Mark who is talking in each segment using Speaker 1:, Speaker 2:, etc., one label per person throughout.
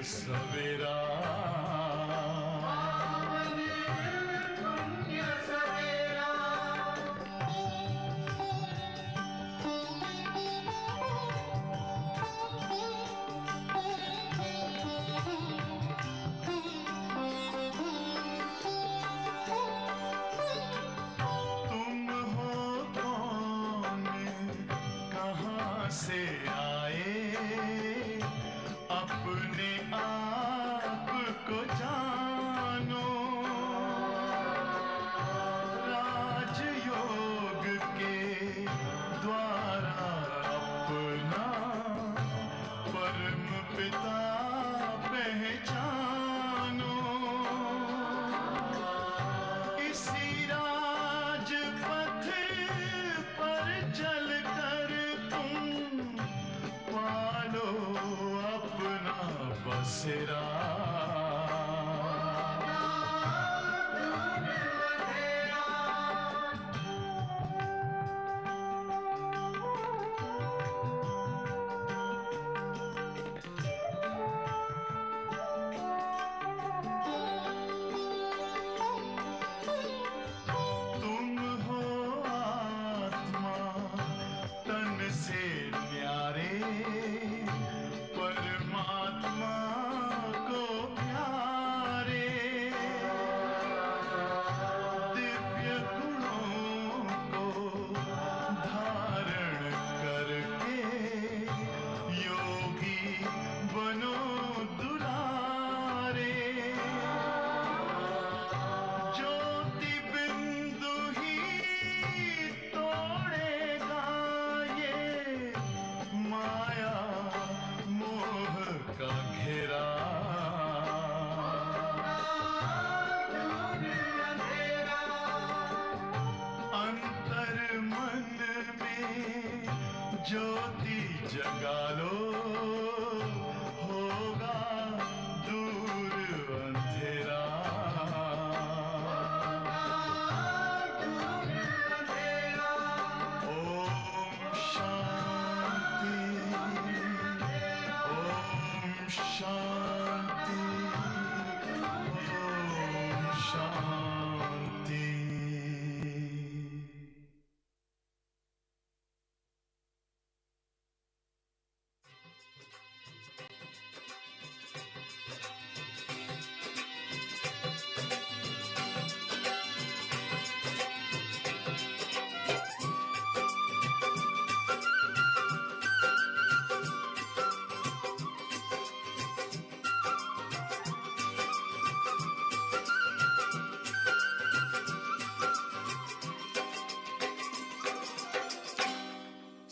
Speaker 1: सवेरा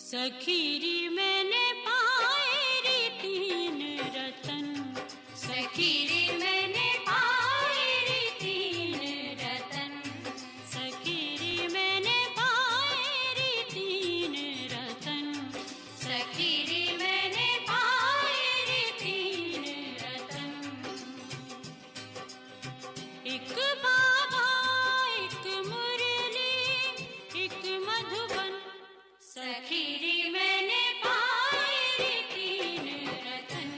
Speaker 2: सखीरी मैंने पाए रे तीन रतन, सखीरी मैंने पाए रे तीन रतन, सखीरी मैंने पाए रे तीन रतन, सखीरी मैंने पाए रे तीन रतन। एक बाबा एक मुरली एक मधुबन, सखीरी मैंने पाए रे तीन रतन,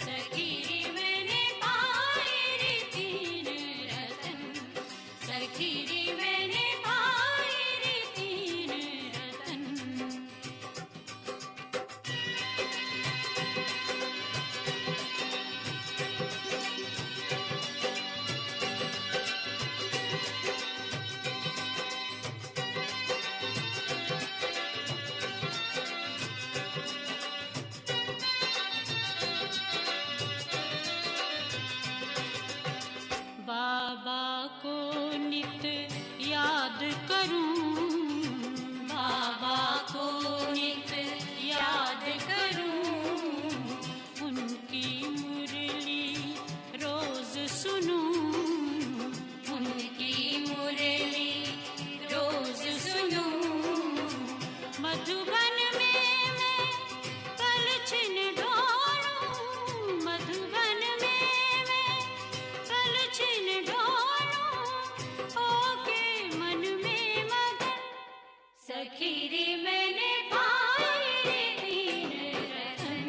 Speaker 2: सखीरी मैंने पाए रे तीन रतन, सखीरी मैंने पाए रे तीन रतन। बाबा को नित याद करूं, बाबा को नित याद करूं, उनकी मुरली रोज सुनूं, उनकी मुरली रोज सुनूं। मधुबन में मैं पलछिन ढोलूं, मधुबन में मैं पलछिन ढोलूं, होके मन में मगन, सखीरी मैंने पाए रे तीन रतन,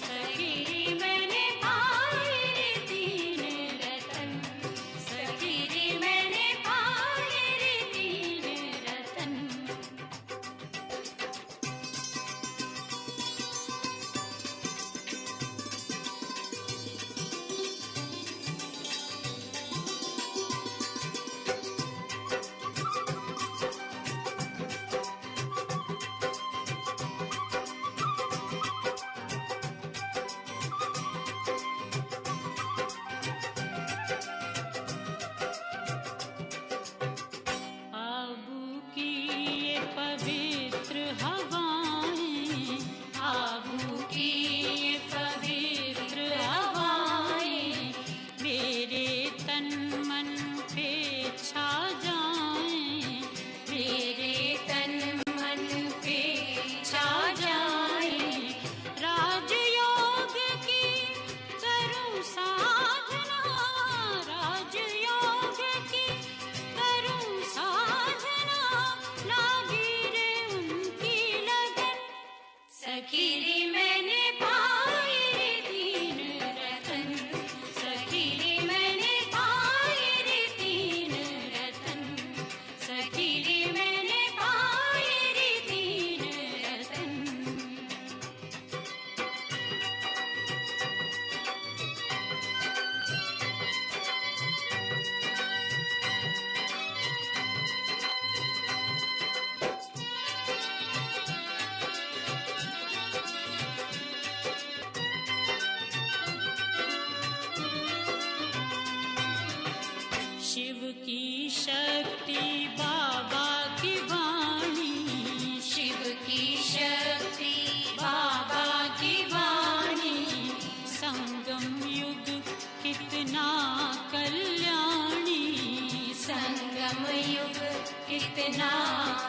Speaker 2: सखीरी मैंने पाए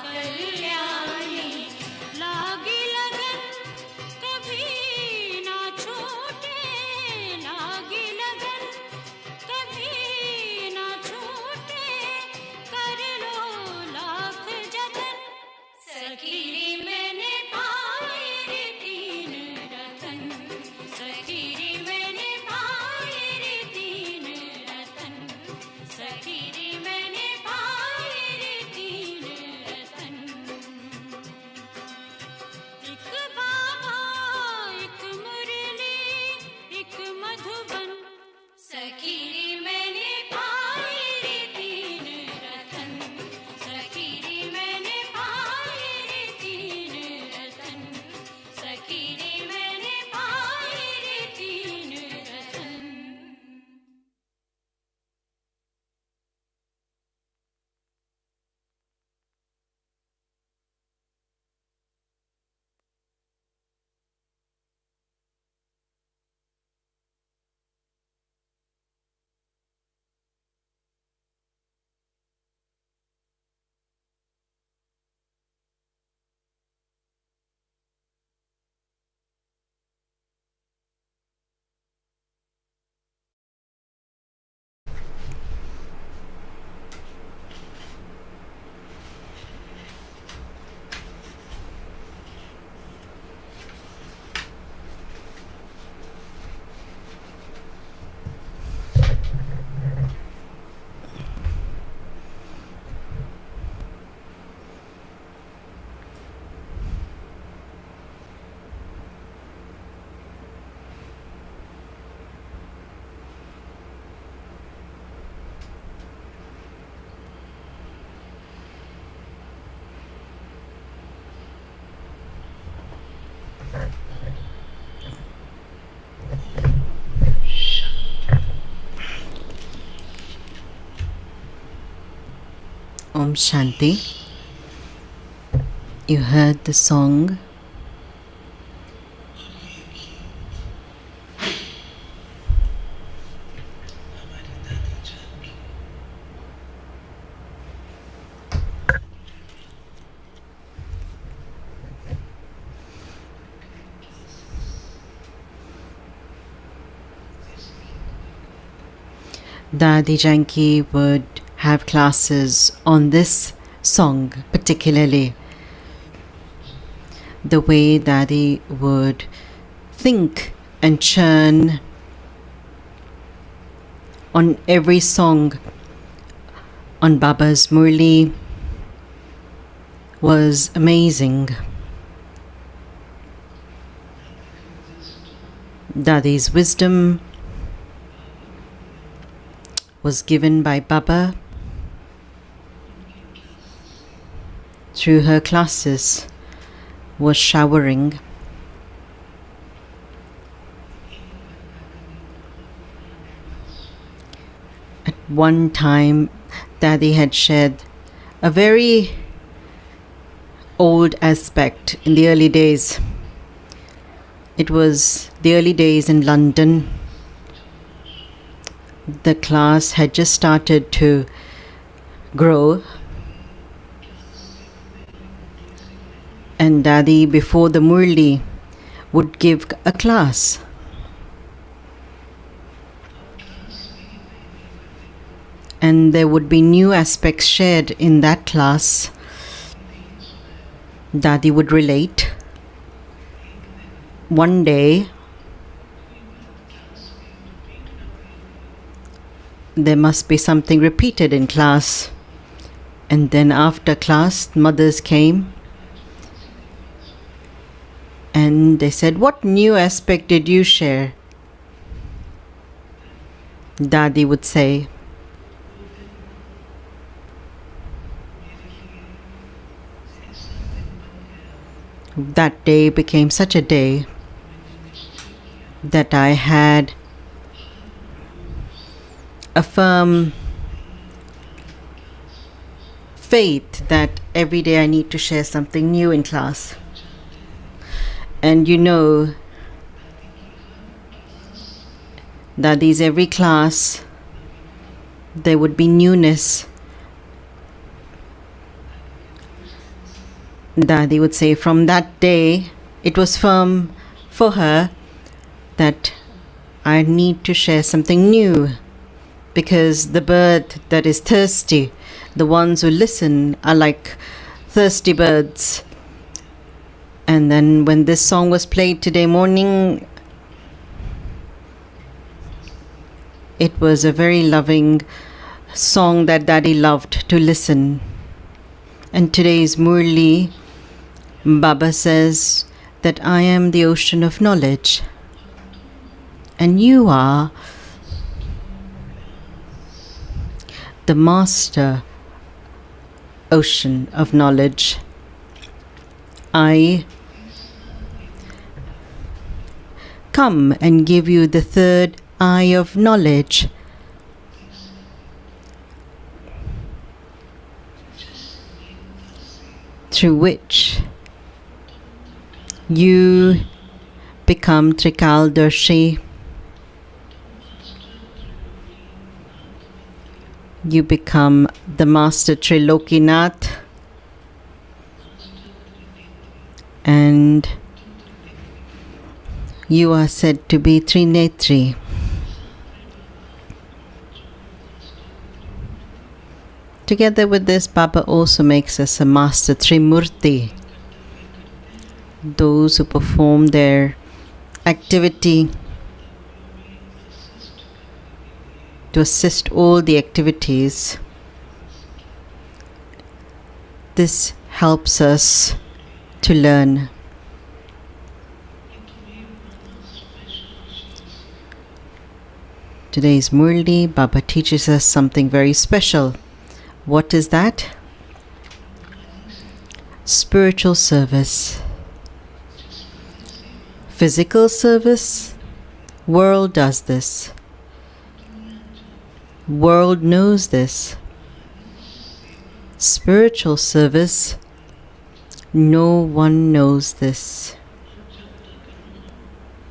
Speaker 2: कल्याणी लागी लगन कभी ना छूटे लागी लगन कभी ना छूटे कर लो लाख जतन सखी रे मैंने पाए रे तीन रतन सखी रे मैंने पाए रे तीन रतन सखी रे मैंने पाए रे तीन रतन एक बाबा एक मुरली एक मधुबन सखी रे मैंने पाए रे तीन रतन सखी रे मैंने पाए रे तीन रतन सखी रे मैंने पाए रे तीन रतन
Speaker 1: Om Shanti. You heard the song Dadi Janki would have classes on this song particularly. The way Dadi would think and churn on every song on Baba's Murli was amazing. Dadi's wisdom was given by Baba through her classes, was showering. At one time, Dadi had shared a very old aspect in the early days. It was the early days in London. The class had just started to grow, and Dadi, before the Murli, would give a class. And there would be new aspects shared in that class. Dadi would relate. One day, there must be something repeated in class. And then after class, mothers came and they said, "What new aspect did you share?" Dadi would say, "That day became such a day that I had a firm faith that every day I need to share something new in class." And you know, Dadi's every class, there would be newness. Dadi would say from that day, it was firm for her that I need to share something new, because the bird that is thirsty, the ones who listen are like thirsty birds. And then when this song was played today morning, it was a very loving song that Dadi loved to listen. And today's Murli, Baba says that I am the ocean of knowledge, and you are the master ocean of knowledge. I come and give you the third eye of knowledge, through which you become Trikaldarshi. You become the Master Trilokinath, and you are said to be Trinetri. Together with this, Baba also makes us a Master Trimurti, those who perform their activity to assist all the activities. This helps us to learn. Today's Murli, Baba teaches us something very special. What is that? Spiritual service. Physical service, world does this. World knows this. Spiritual service, no one knows this.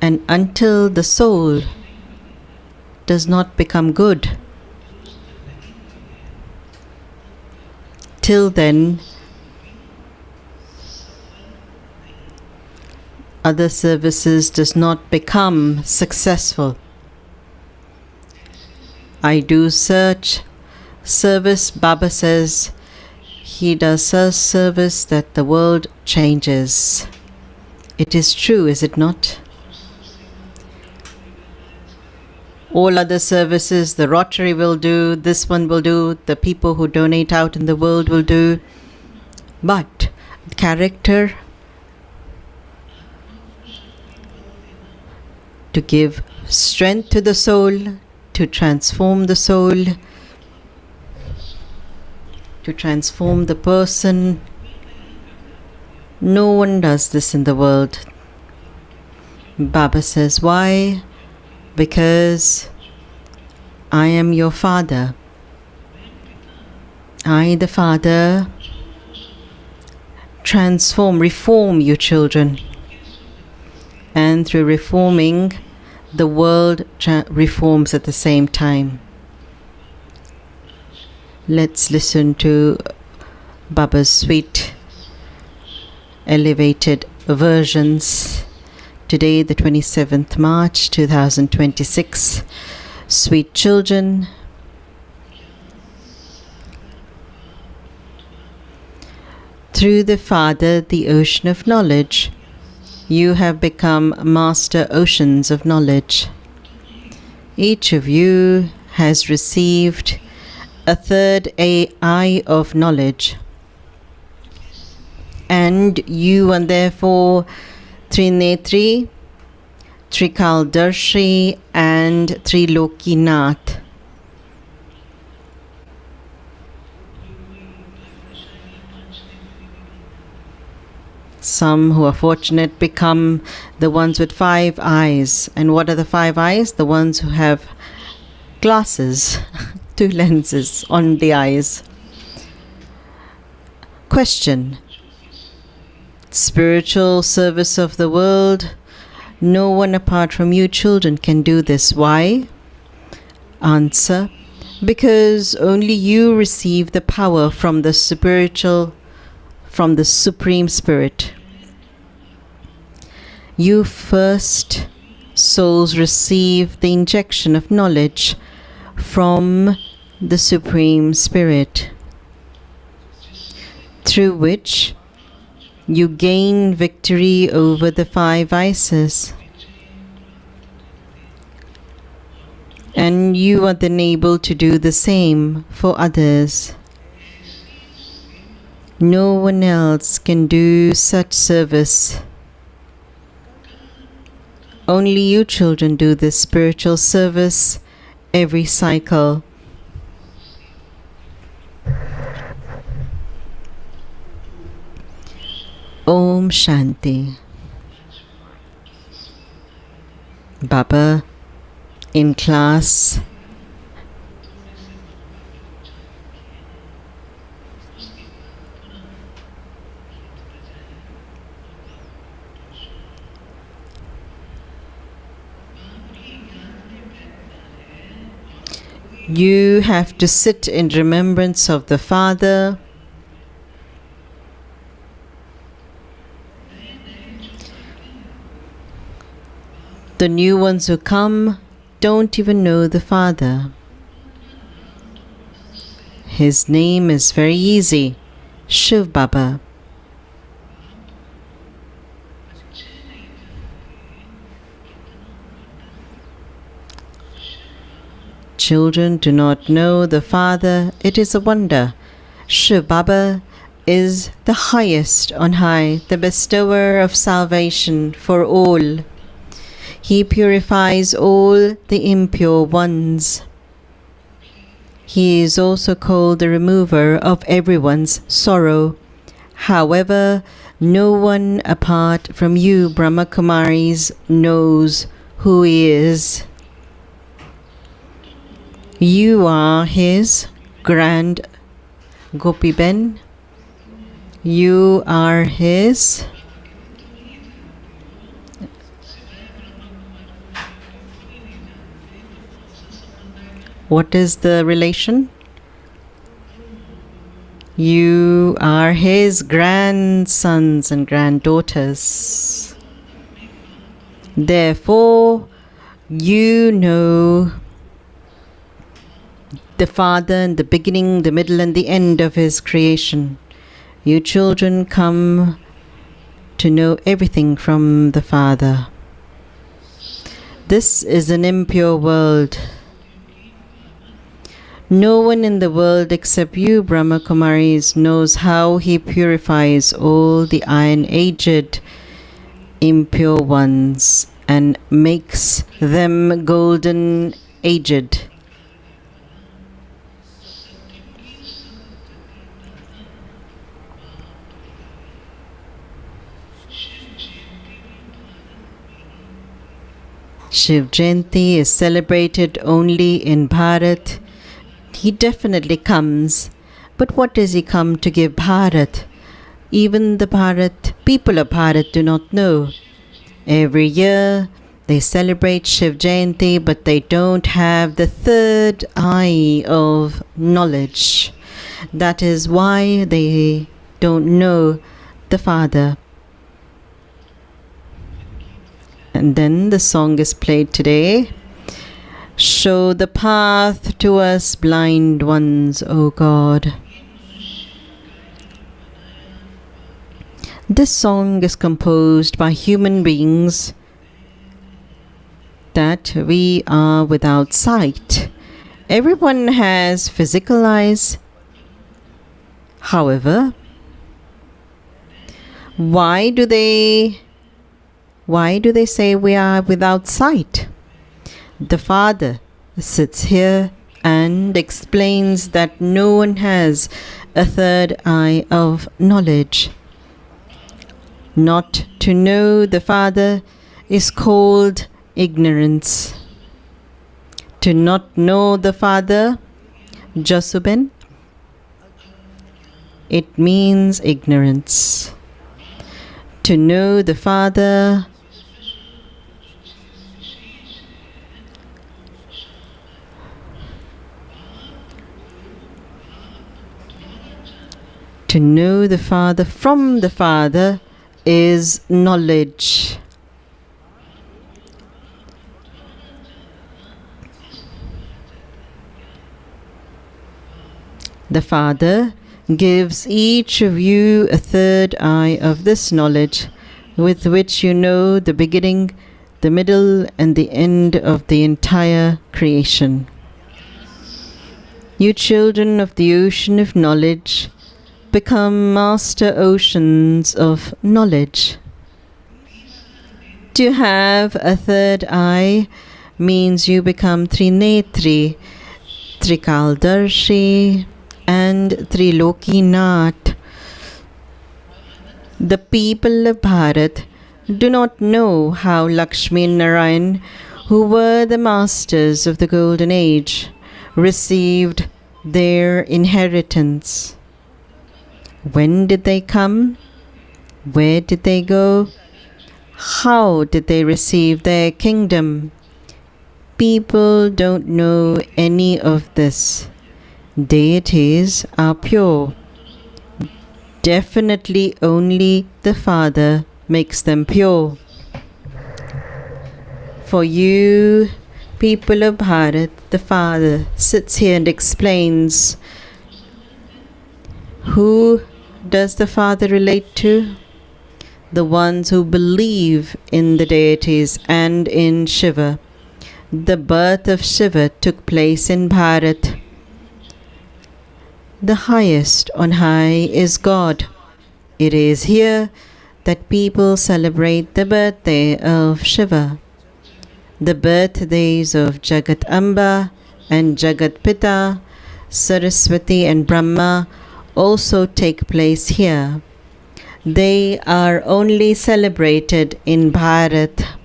Speaker 1: And until the soul does not become good, till then, other services does not become successful. I do search service. Baba says he does such service that the world changes. It is true, is it not? All other services, the Rotary will do, this one will do, the people who donate out in the world will do. But character, to give strength to the soul, to transform the soul, to transform the person, no one does this in the world. Baba says, why? Because I am your father. I, the father, transform, reform you children. And through reforming, the world reforms at the same time. Let's listen to Baba's sweet, elevated versions. Today, the 27th March 2026. Sweet children, through the Father, the ocean of knowledge, you have become master oceans of knowledge. Each of you has received a third eye of knowledge, and you are therefore Trinetri, Trikaldarshi and Trilokinath. Some who are fortunate become the ones with 5 eyes. And what are the 5 eyes? The ones who have glasses, 2 lenses on the eyes. Question. Spiritual service of the world. No one apart from you children can do this. Why? Answer. Because only you receive the power from the spiritual from the Supreme Spirit. You first souls receive the injection of knowledge from the Supreme Spirit, through which you gain victory over the 5 vices. And you are then able to do the same for others. No one else can do such service. Only you children do this spiritual service every cycle. Om Shanti. Baba in class you have to sit in remembrance of the Father. The new ones who come don't even know the Father. His name is very easy, Shiv Baba. Children do not know the Father. It is a wonder. Shiv Baba is the highest on high, the bestower of salvation for all. He purifies all the impure ones. He is also called the remover of everyone's sorrow. However, no one apart from you, Brahma Kumaris, knows who he is. You are his grand Gopi Ben. You are his what is the relation? You are his grandsons and granddaughters. Therefore, you know the Father in the beginning, the middle and the end of his creation. You children come to know everything from the Father. This is an impure world. No one in the world except you, Brahma Kumaris, knows how he purifies all the iron-aged impure ones and makes them golden-aged. Shiv Jayanti is celebrated only in Bharat. He definitely comes. But what does he come to give Bharat? Even the Bharat, people of Bharat do not know. Every year they celebrate Shiv Jayanti, but they don't have the third eye of knowledge. That is why they don't know the Father. And then the song is played today. Show the path to us blind ones, O God. This song is composed by human beings that we are without sight. Everyone has physical eyes. However, why do they say we are without sight? The Father sits here and explains that no one has a third eye of knowledge. Not to know the Father is called ignorance. To not know the Father, Jasuben, it means ignorance. To know the Father, To know the Father from the Father is knowledge. The Father gives each of you a third eye of this knowledge, with which you know the beginning, the middle, and the end of the entire creation. You children of the ocean of knowledge, become master oceans of knowledge. To have a third eye means you become Trinetri, Trikaldarshi, and Trilokinath. The people of Bharat do not know how Lakshmi and Narayan, who were the masters of the golden age, received their inheritance. When did they come? Where did they go? How did they receive their kingdom? People don't know any of this. Deities are pure. Definitely only the Father makes them pure. For you, people of Bharat, the Father sits here and explains. Who does the Father relate to? The ones who believe in the deities and in Shiva. The birth of Shiva took place in Bharat. The highest on high is God. It is here that people celebrate the birthday of Shiva. The birthdays of Jagat Amba and Jagat Pita, Saraswati and Brahma also take place here. They are only celebrated in Bharat.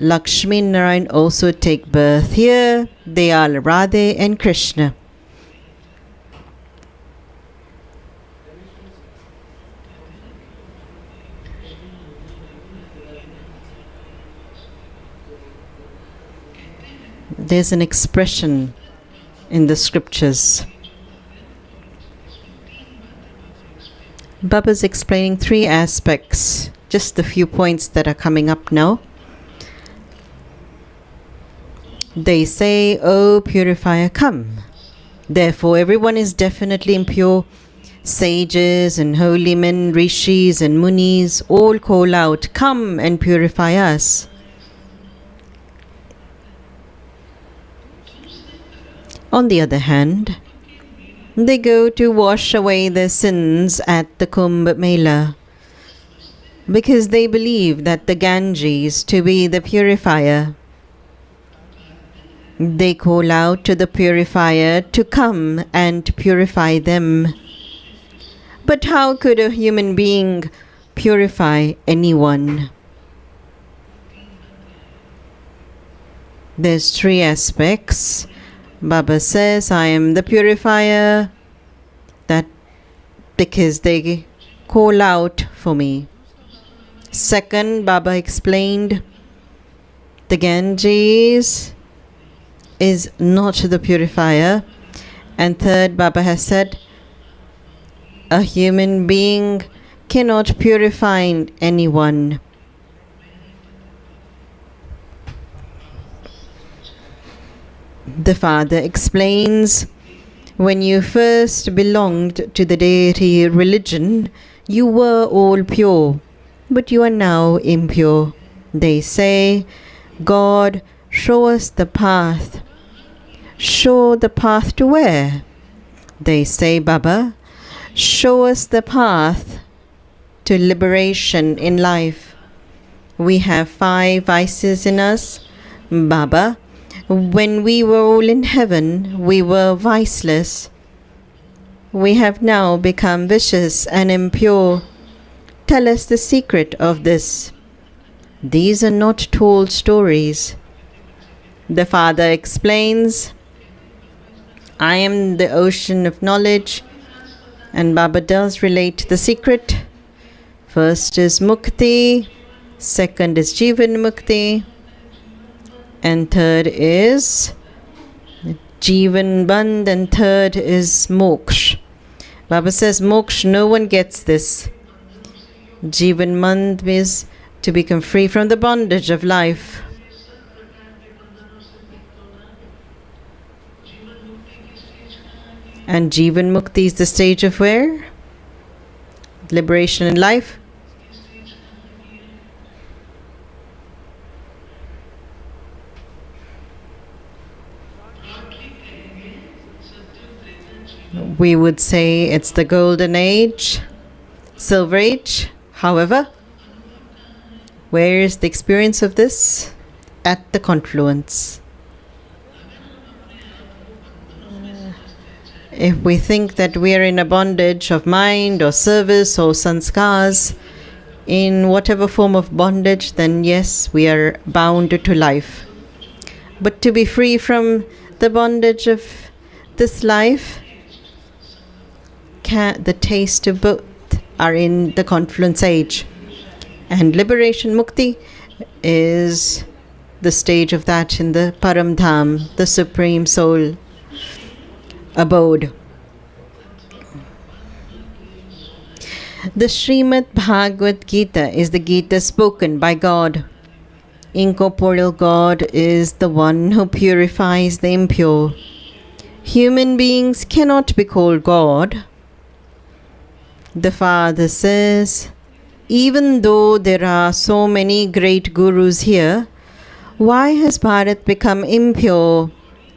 Speaker 1: Lakshmi and Narayan also take birth here. They are Radhe and Krishna. There's an expression in the scriptures. Baba's explaining three aspects, just a few points that are coming up now. They say, "O purifier, come." Therefore, everyone is definitely impure. Sages and holy men, rishis and munis all call out, "Come and purify us." On the other hand, they go to wash away their sins at the Kumbh Mela because they believe that the Ganges to be the purifier. They call out to the purifier to come and purify them. But how could a human being purify anyone? There's three aspects. Baba says, "I am the purifier," that because they call out for me. Second, Baba explained, the Ganges is not the purifier. And third, Baba has said, a human being cannot purify anyone. The Father explains, when you first belonged to the deity religion, you were all pure, but you are now impure. They say, "God, show us the path." Show the path to where? They say, "Baba, show us the path to liberation in life. We have 5 vices in us." Baba, when we were all in heaven, we were viceless. We have now become vicious and impure. Tell us the secret of this. These are not told stories. The Father explains, I am the ocean of knowledge, and Baba does relate the secret. First is Mukti, second is Jivan Mukti, and third is Jivan Bandh, and third is Moksha. Baba says Moksha, no one gets this. Jivan Bandh is to become free from the bondage of life. And Jivan Mukti is the stage of where? Liberation in life. We would say it's the golden age, silver age. However, where is the experience of this? At the confluence. If we think that we are in a bondage of mind or service or sanskars, in whatever form of bondage, then yes, we are bound to life. But to be free from the bondage of this life, the taste of both are in the confluence age. And liberation, mukti, is the stage of that in the Param Dham, the Supreme Soul abode. The Srimad Bhagavad Gita is the Gita spoken by God. Incorporeal God is the one who purifies the impure. Human beings cannot be called God. The Father says, even though there are so many great gurus here, why has Bharat become impure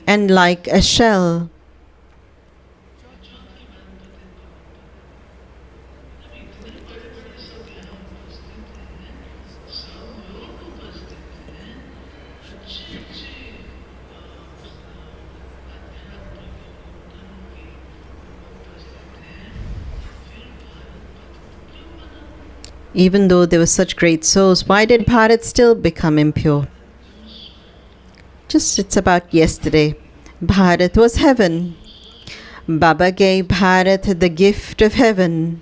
Speaker 1: and like a shell? Even though there were such great souls, why did Bharat still become impure? It's about yesterday. Bharat was heaven. Baba gave Bharat the gift of heaven.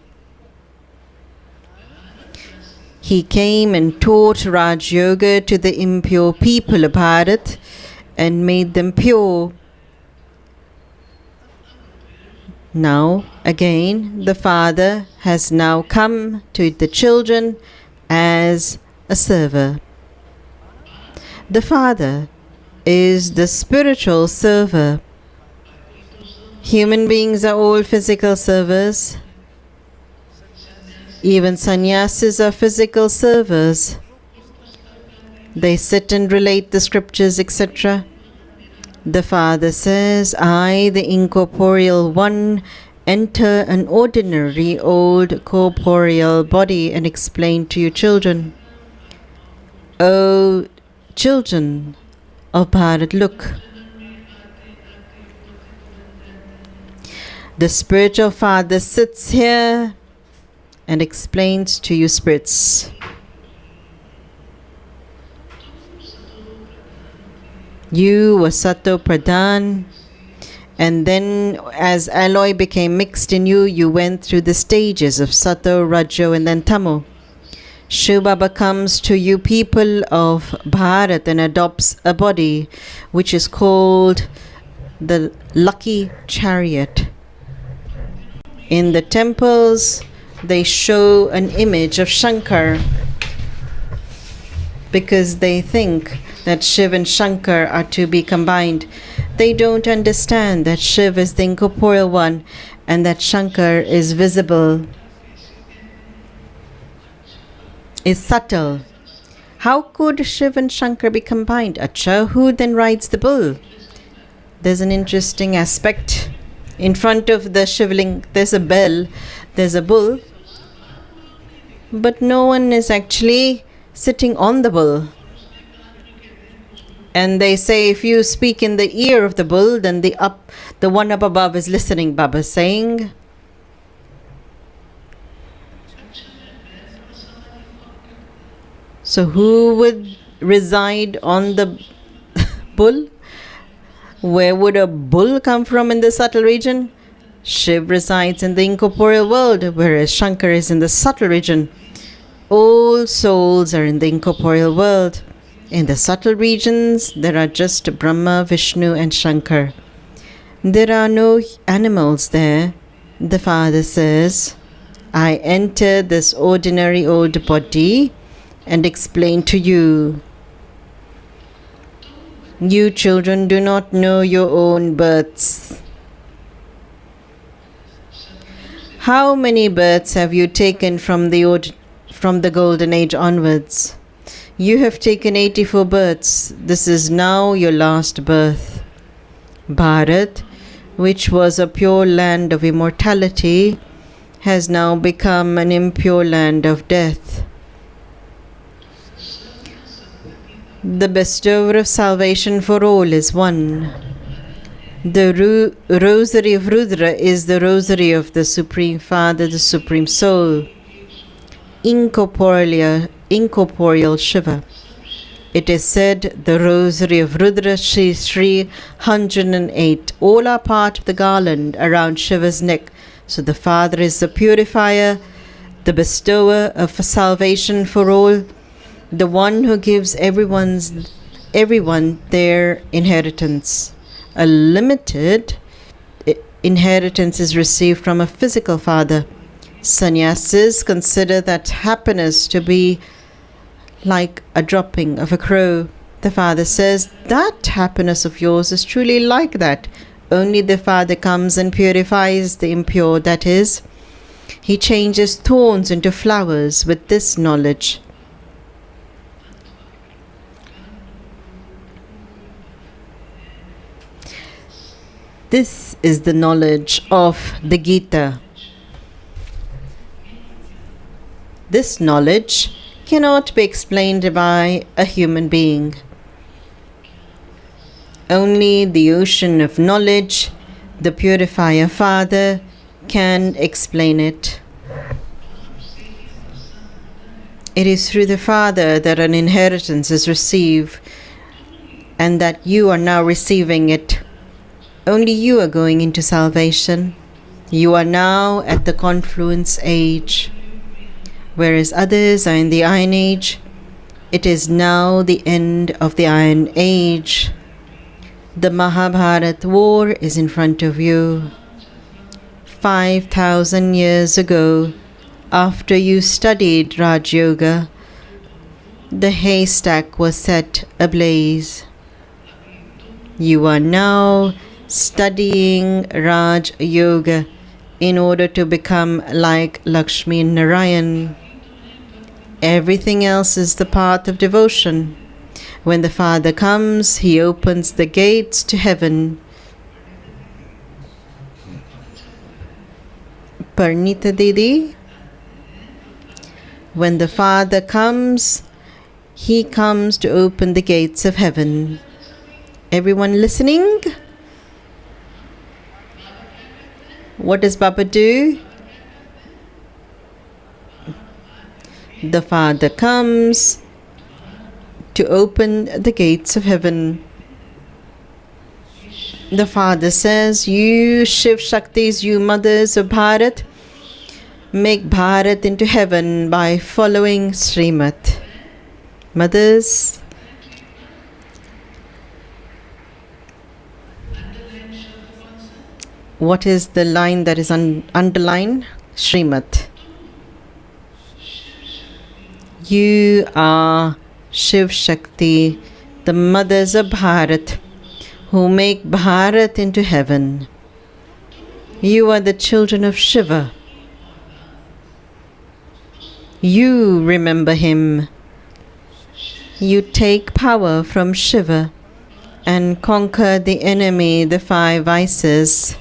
Speaker 1: He came and taught Raj Yoga to the impure people of Bharat and made them pure. Now, again, the Father has now come to the children as a server. The Father is the spiritual server. Human beings are all physical servers. Even sannyasis are physical servers. They sit and relate the scriptures, etc. The Father says, I, the incorporeal one, enter an ordinary old corporeal body and explain to you children. O children of Bharat, look. The spiritual Father sits here and explains to you spirits. You were Sato Pradhan, and then as alloy became mixed in you, you went through the stages of Sato, Rajo, and then Tamo. Shiv Baba comes to you people of Bharat and adopts a body which is called the lucky chariot. In the temples, they show an image of Shankar because they think that Shiv and Shankar are to be combined. They don't understand that Shiv is the incorporeal one and that Shankar is visible, is subtle. How could Shiv and Shankar be combined? Acha, who then rides the bull? There's an interesting aspect. In front of the Shivling, there's a bell, there's a bull, but no one is actually sitting on the bull. And they say if you speak in the ear of the bull, then the one up above is listening, Baba saying. So who would reside on the bull? Where would a bull come from in the subtle region? Shiv resides in the incorporeal world, whereas Shankar is in the subtle region. All souls are in the incorporeal world. In the subtle regions, there are just Brahma, Vishnu, and Shankar. There are no animals there. The Father says, I enter this ordinary old body and explain to you. You children do not know your own births. How many births have you taken from the golden age onwards? You have taken 84 births. This is now your last birth. Bharat, which was a pure land of immortality, has now become an impure land of death. The bestower of salvation for all is one. The rosary of Rudra is the rosary of the Supreme Father, the Supreme Soul, incorporeal Shiva. It is said the rosary of Rudra Shri 108. All are part of the garland around Shiva's neck. So the Father is the purifier, the bestower of salvation for all, the one who gives everyone their inheritance. A limited inheritance is received from a physical father. Sannyasis consider that happiness to be like a dropping of a crow. The Father says, that happiness of yours is truly like that. Only the Father comes and purifies the impure, that is, He changes thorns into flowers with this knowledge. This is the knowledge of the Gita. This knowledge cannot be explained by a human being. Only the ocean of knowledge, the purifier Father, can explain it. It is through the Father that an inheritance is received, and that you are now receiving it. Only you are going into salvation. You are now at the confluence age. Whereas others are in the Iron Age, it is now the end of the Iron Age. The Mahabharata war is in front of you. 5,000 years ago, after you studied Raj Yoga, the haystack was set ablaze. You are now studying Raj Yoga in order to become like Lakshmi and Narayan. Everything else is the path of devotion. When the Father comes, He opens the gates to heaven. Parnita Didi, when the Father comes, He comes to open the gates of heaven. Everyone listening? What does Baba do? The Father comes to open the gates of heaven. The Father says, you Shiv Shaktis, you mothers of Bharat, make Bharat into heaven by following Srimad. Mothers, what is the line that is underlined? Srimad. You are Shiv Shakti, the mothers of Bharat, who make Bharat into heaven. You are the children of Shiva. You remember him. You take power from Shiva and conquer the enemy, the five vices.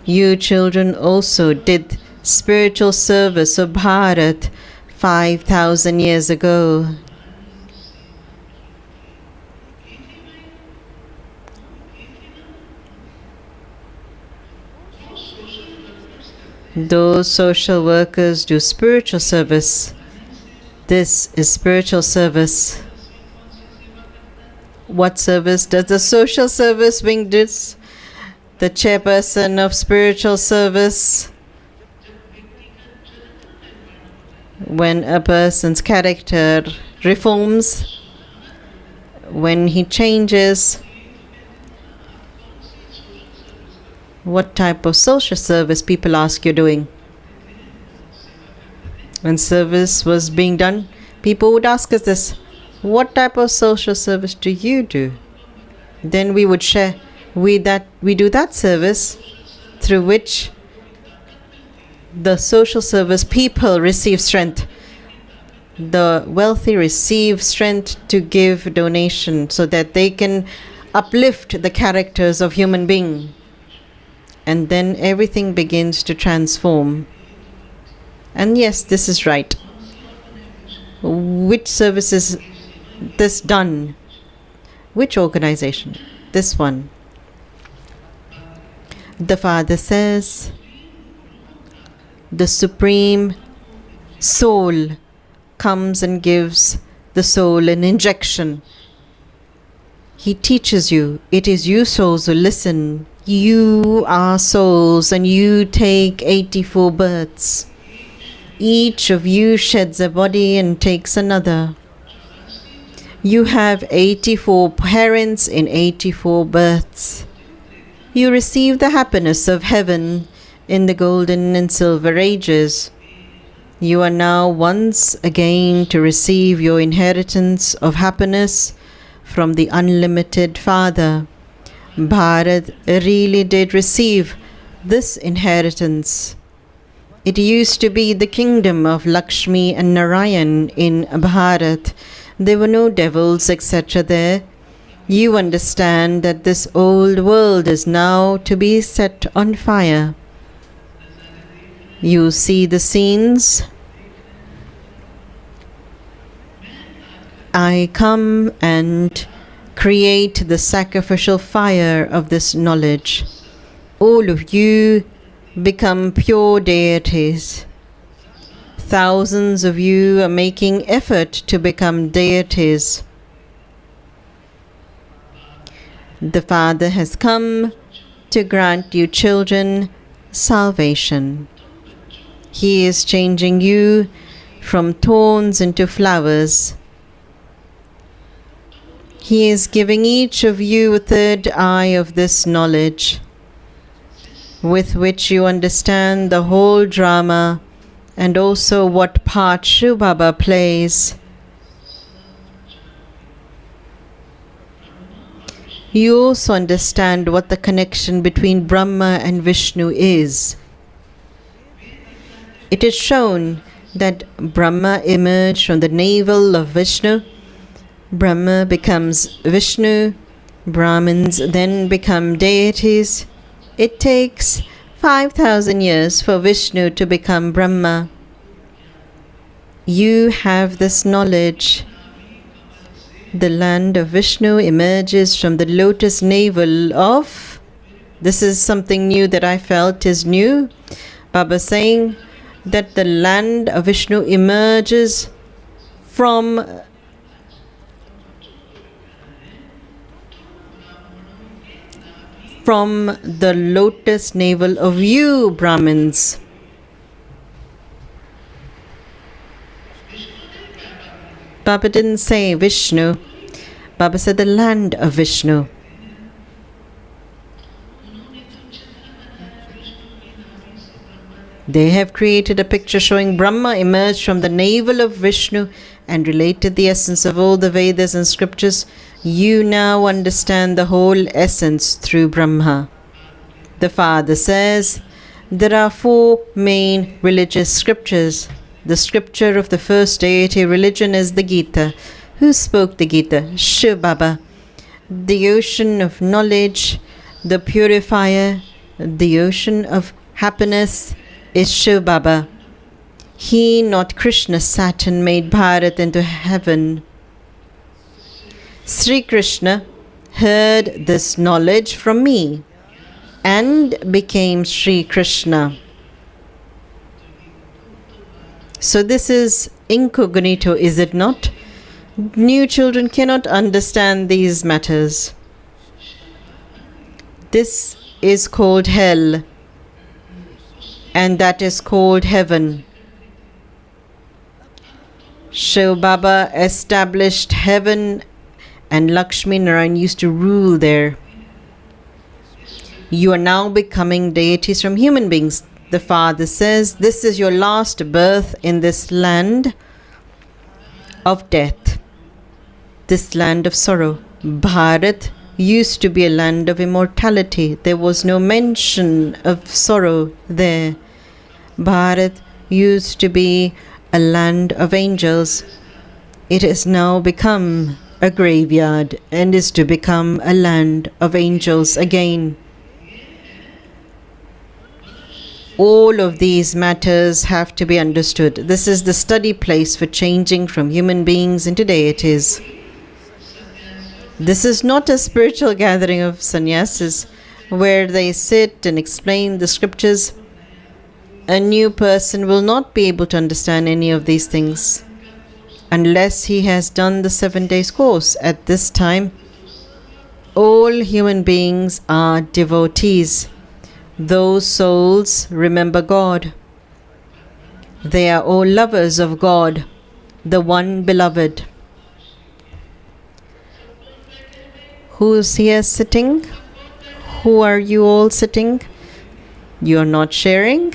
Speaker 1: You children also did spiritual service of Bharat 5,000 years ago. Those social workers do spiritual service. This is spiritual service. What service does the social service wing do? The chairperson of spiritual service. when a person's character reforms, when he changes, what type of social service people ask you're doing. When service was being done, people would ask us this, what type of social service do you do? Then we would share, we do that service through which the social service people receive strength. The wealthy receive strength to give donation so that they can uplift the characters of human being. And then everything begins to transform. And yes, this is right. Which service is this done? Which organization? This one. The Father says, the Supreme Soul comes and gives the soul an injection. He teaches you. It is you souls who listen. You are souls and you take 84 births. Each of you sheds a body and takes another. You have 84 parents in 84 births. You receive the happiness of heaven in the golden and silver ages. You are now once again to receive your inheritance of happiness from the unlimited Father. Bharat really did receive this inheritance. It used to be the kingdom of Lakshmi and Narayan in Bharat. There were no devils, etc. there. You understand that this old world is now to be set on fire. You see the scenes. I come and create the sacrificial fire of this knowledge. All of you become pure deities. Thousands of you are making effort to become deities. The Father has come to grant you children salvation. He is changing you from thorns into flowers. He is giving each of you a third eye of this knowledge, with which you understand the whole drama and also what part Shiv Baba plays. You also understand what the connection between Brahma and Vishnu is. It is shown that Brahma emerged from the navel of Vishnu. Brahma becomes Vishnu. Brahmins then become deities. It takes 5,000 years for Vishnu to become Brahma. You have this knowledge. The land of Vishnu emerges from the lotus navel of... This is something new that I felt is new. Baba saying that the land of Vishnu emerges from the lotus navel of you, Brahmins. Baba didn't say Vishnu. Baba said the land of Vishnu. They have created a picture showing Brahma emerged from the navel of Vishnu and related the essence of all the Vedas and scriptures. You now understand the whole essence through Brahma. The Father says, there are 4 main religious scriptures. The scripture of the first deity religion is the Gita. Who spoke the Gita? Shiv Baba. The ocean of knowledge, the purifier, the ocean of happiness is Shiv Baba. He, not Krishna, sat and made Bharat into heaven. Sri Krishna heard this knowledge from me and became Sri Krishna. So this is incognito, is it not? New children cannot understand these matters. This is called hell, and that is called heaven. Shiv Baba established heaven and Lakshmi Narayan used to rule there. You are now becoming deities from human beings. The father says, this is your last birth in this land of death, this land of sorrow. Bharat used to be a land of immortality. There was no mention of sorrow there. Bharat used to be a land of angels. It has now become a graveyard and is to become a land of angels again. All of these matters have to be understood. This is the study place for changing from human beings into deities. This is not a spiritual gathering of sannyasis where they sit and explain the scriptures. A new person will not be able to understand any of these things unless he has done the 7 days course. At this time, all human beings are devotees. Those souls remember God. They are all lovers of God, the one beloved. Who's here sitting? Who are you all sitting? You are not sharing?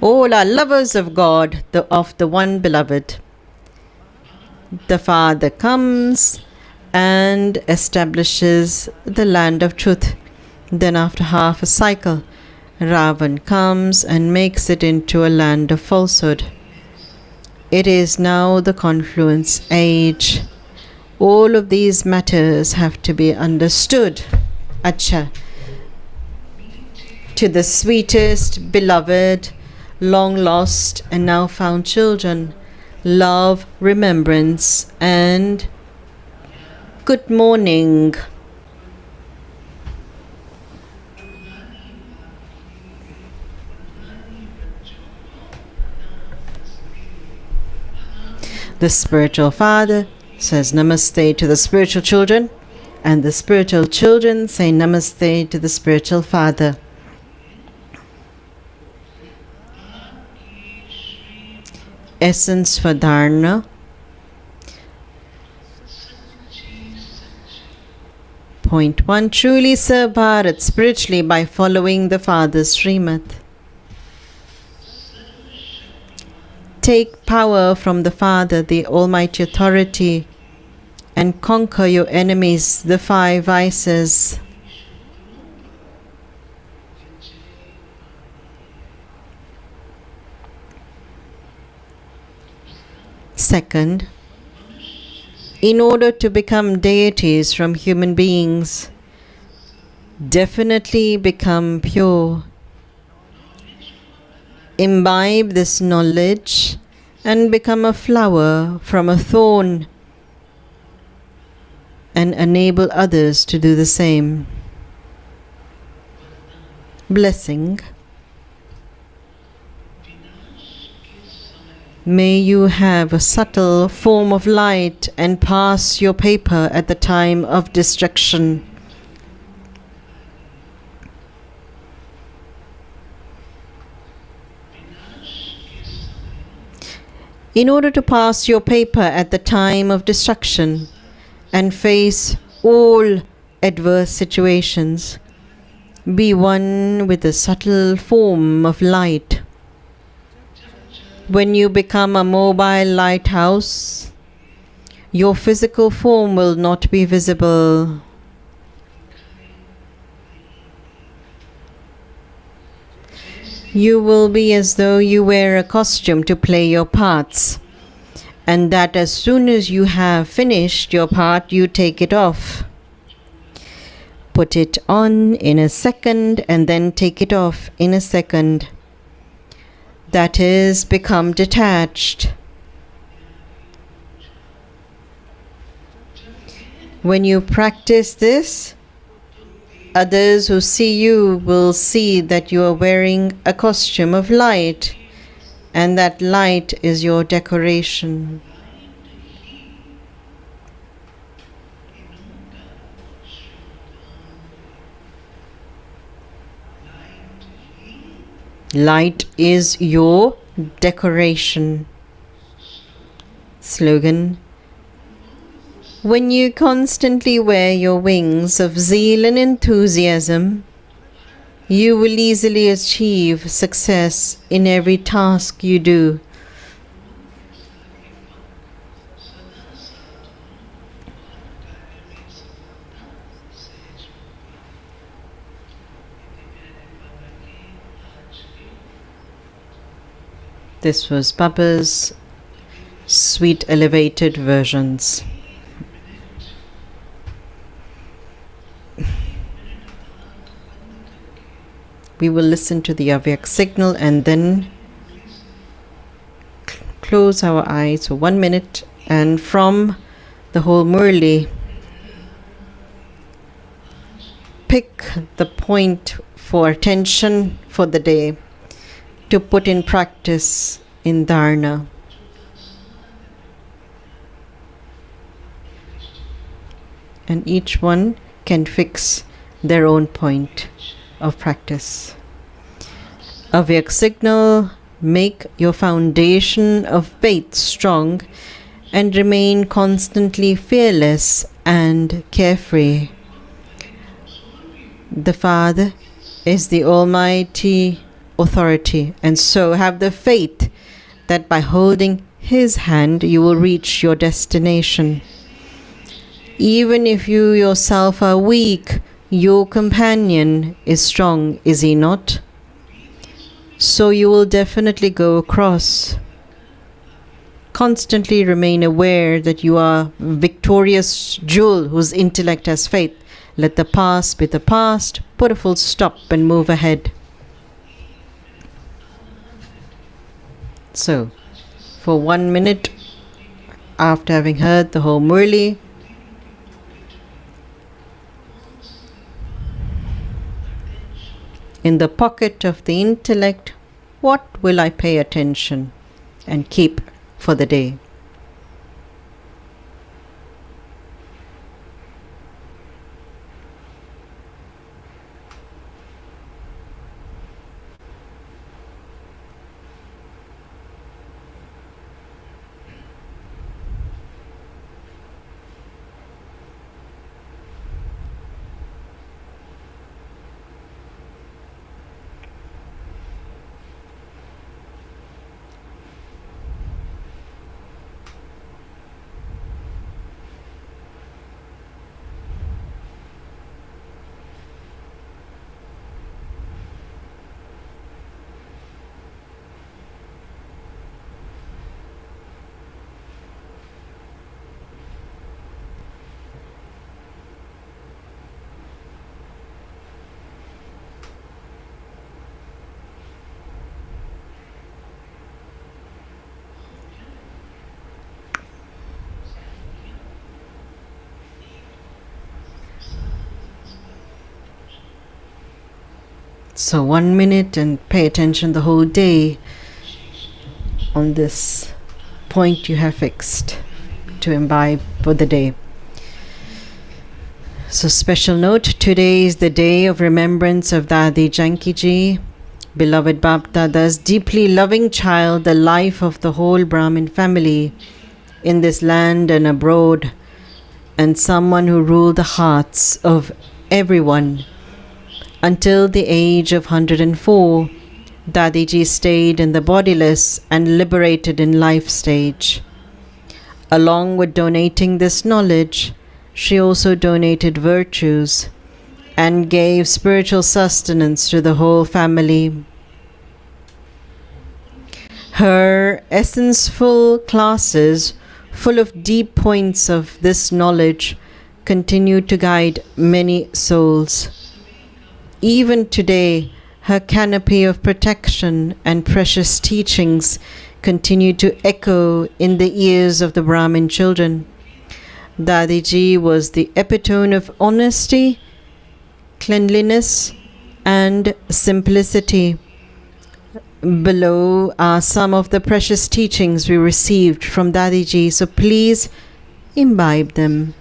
Speaker 1: All are lovers of God, of the one beloved. The Father comes and establishes the land of truth. Then after half a cycle, Ravan comes and makes it into a land of falsehood. It is now the confluence age. All of these matters have to be understood. Acha. To the sweetest, beloved, long lost and now found children, love, remembrance, and good morning. The spiritual father says namaste to the spiritual children, and the spiritual children say namaste to the spiritual father. Essence for Dharna. Point 1. Truly serve Bharat spiritually by following the Father's Srimad. Take power from the Father, the Almighty Authority, and conquer your enemies, the 5 vices. Second, in order to become deities from human beings, definitely become pure. Imbibe this knowledge and become a flower from a thorn and enable others to do the same. Blessing. May you have a subtle form of light and pass your paper at the time of destruction. In order to pass your paper at the time of destruction and face all adverse situations, be one with the subtle form of light. When you become a mobile lighthouse, your physical form will not be visible. You will be as though you wear a costume to play your parts, and that as soon as you have finished your part, you take it off. Put it on in a second and then take it off in a second. That is, become detached. When you practice this, others who see you will see that you are wearing a costume of light, and that light is your decoration. Light is your decoration. Slogan: when you constantly wear your wings of zeal and enthusiasm, you will easily achieve success in every task you do. This was Papa's sweet elevated versions. We will listen to the Avyak signal and then close our eyes for 1 minute, and from the whole Murli, pick the point for attention for the day to put in practice in Dharna. And each one can fix their own point of practice. Avyak signal: make your foundation of faith strong and remain constantly fearless and carefree. The Father is the Almighty Authority, and so have the faith that by holding His hand you will reach your destination. Even if you yourself are weak, your companion is strong, is he not? So you will definitely go across. Constantly remain aware that you are a victorious jewel whose intellect has faith. Let the past be the past, put a full stop and move ahead. So, for 1 minute, after having heard the whole Murli, in the pocket of the intellect, what will I pay attention and keep for the day? So 1 minute and pay attention the whole day on this point you have fixed to imbibe for the day. So special note, today is the day of remembrance of Dadi Janki ji, beloved Bap Dada's deeply loving child, the life of the whole Brahmin family in this land and abroad, and someone who ruled the hearts of everyone. Until the age of 104, Dadiji stayed in the bodiless and liberated in life stage. Along with donating this knowledge, she also donated virtues and gave spiritual sustenance to the whole family. Her essence-full classes, full of deep points of this knowledge, continue to guide many souls. Even today, her canopy of protection and precious teachings continue to echo in the ears of the Brahmin children. Dadiji was the epitome of honesty, cleanliness, and simplicity. Below are some of the precious teachings we received from Dadiji, so please imbibe them.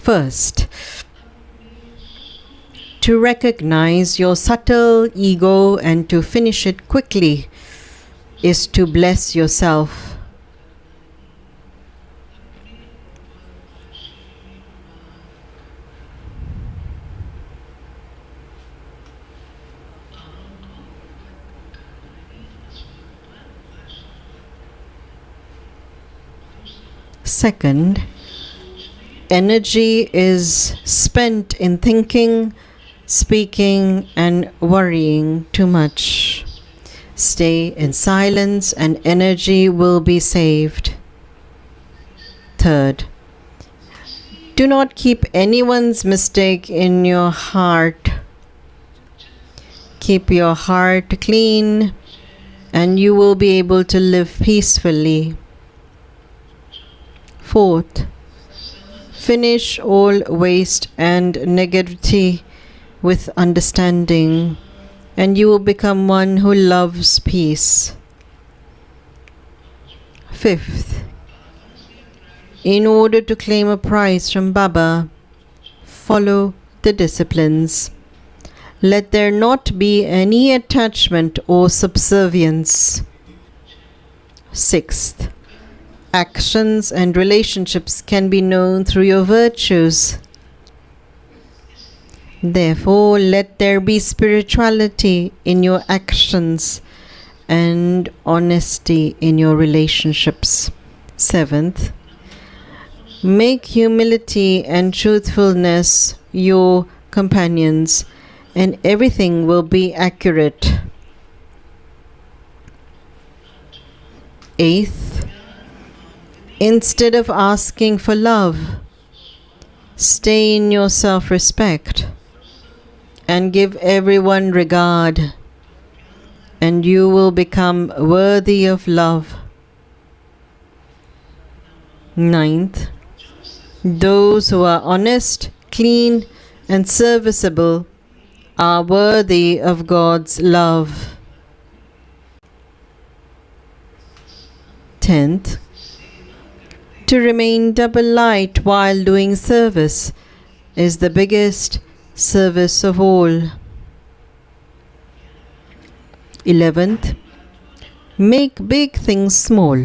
Speaker 1: First, to recognize your subtle ego and to finish it quickly is to bless yourself. Second, energy is spent in thinking, speaking, and worrying too much. Stay in silence and energy will be saved. Third, do not keep anyone's mistake in your heart. Keep your heart clean and you will be able to live peacefully. Fourth, finish all waste and negativity with understanding, and you will become one who loves peace. Fifth, in order to claim a prize from Baba, follow the disciplines. Let there not be any attachment or subservience. Sixth, actions and relationships can be known through your virtues. Therefore, let there be spirituality in your actions and honesty in your relationships. Seventh, make humility and truthfulness your companions, and everything will be accurate. Eighth, instead of asking for love, stay in your self-respect and give everyone regard, and you will become worthy of love. Ninth, those who are honest, clean, and serviceable are worthy of God's love. 10th, to remain double light while doing service is the biggest service of all. 11th, make big things small,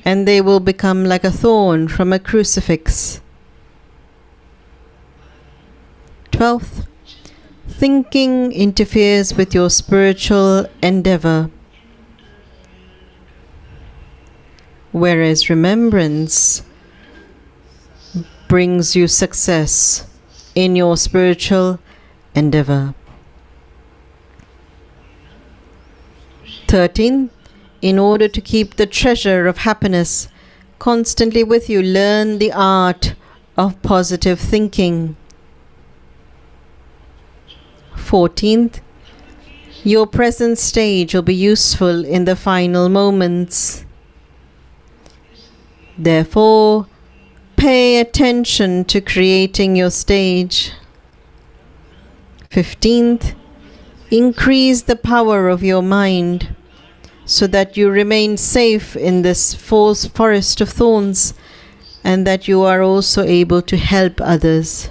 Speaker 1: and they will become like a thorn from a crucifix. 12th, thinking interferes with your spiritual endeavor, whereas remembrance brings you success in your spiritual endeavor. 13. In order to keep the treasure of happiness constantly with you, learn the art of positive thinking. 14th, your present stage will be useful in the final moments. Therefore, pay attention to creating your stage. 15th, increase the power of your mind so that you remain safe in this forest of thorns and that you are also able to help others.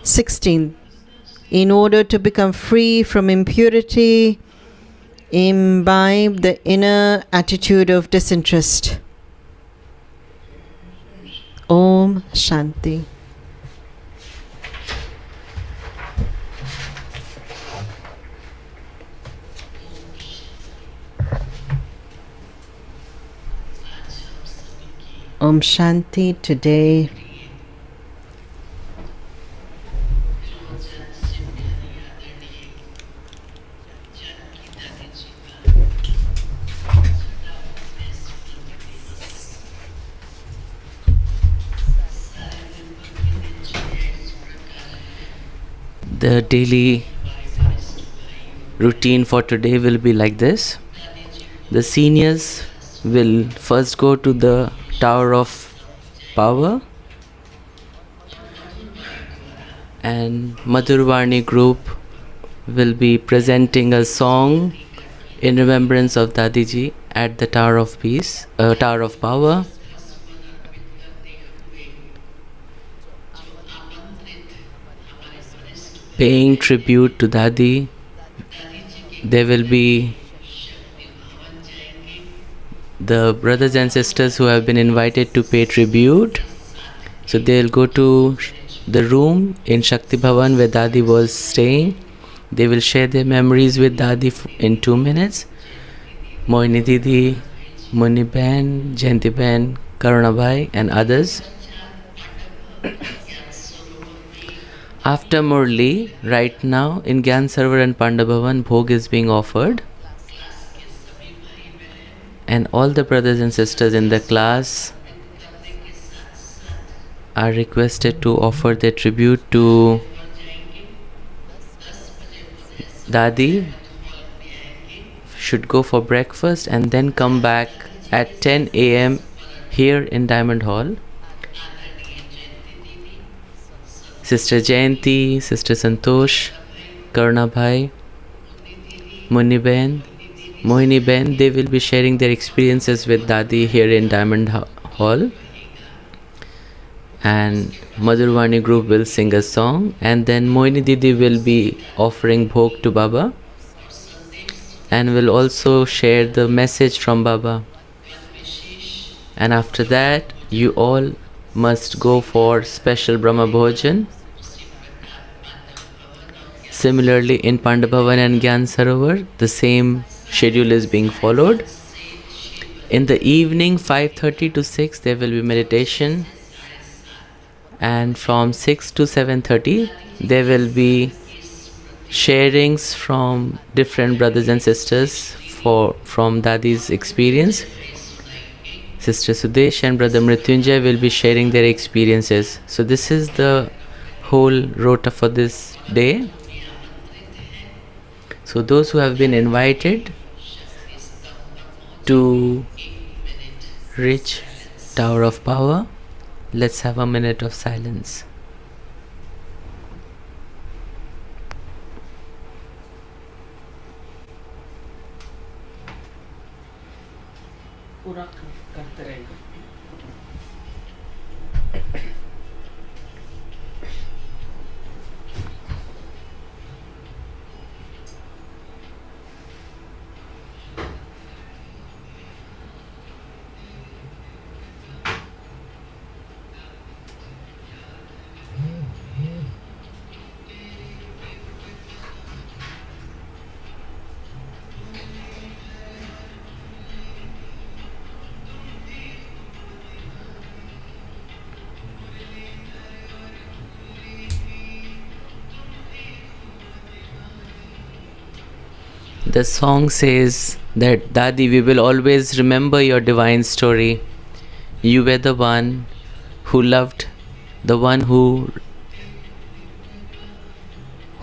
Speaker 1: 16th, in order to become free from impurity, imbibe the inner attitude of disinterest. Om Shanti. Om Shanti today.
Speaker 3: The daily routine for today will be like this. The seniors will first go to the Tower of Power, and Madhurvani group will be presenting a song in remembrance of Dadiji at the Tower of Peace, Tower of Power. paying tribute to Dadi. There will be the brothers and sisters who have been invited to pay tribute. So they'll go to the room in Shakti Bhavan where Dadi was staying. They will share their memories with Dadi in 2 minutes. Moini Didi, Muni Ben, Jayanti Ben, Karuna Bhai and others. After Murli, right now in Gyan Sarovar and Panda Bhavan, Bhog is being offered. And all the brothers and sisters in the class are requested to offer their tribute to Dadi. Should go for breakfast and then come back at 10 a.m. here in Diamond Hall. Sister Jayanti, Sister Santosh, Karuna Bhai, Muni Ben, Mohini Ben, they will be sharing their experiences with Dadi here in Diamond Hall. And Madhurvani group will sing a song, and then Mohini Didi will be offering bhog to Baba and will also share the message from Baba. And after that, you all must go for special Brahma Bhojan. Similarly, in Pandabhavan and Gyan Sarovar, the same schedule is being followed. In the evening, 5:30 to 6, there will be meditation. And from 6 to 7:30, there will be sharings from different brothers and sisters from Dadi's experience. Sister Sudesh and Brother Mrityunjay will be sharing their experiences. So this is the whole rota for this day. So those who have been invited to reach Tower of Power, let's have a minute of silence. The song says that, Dadi, we will always remember your divine story. You were the one who loved, the one who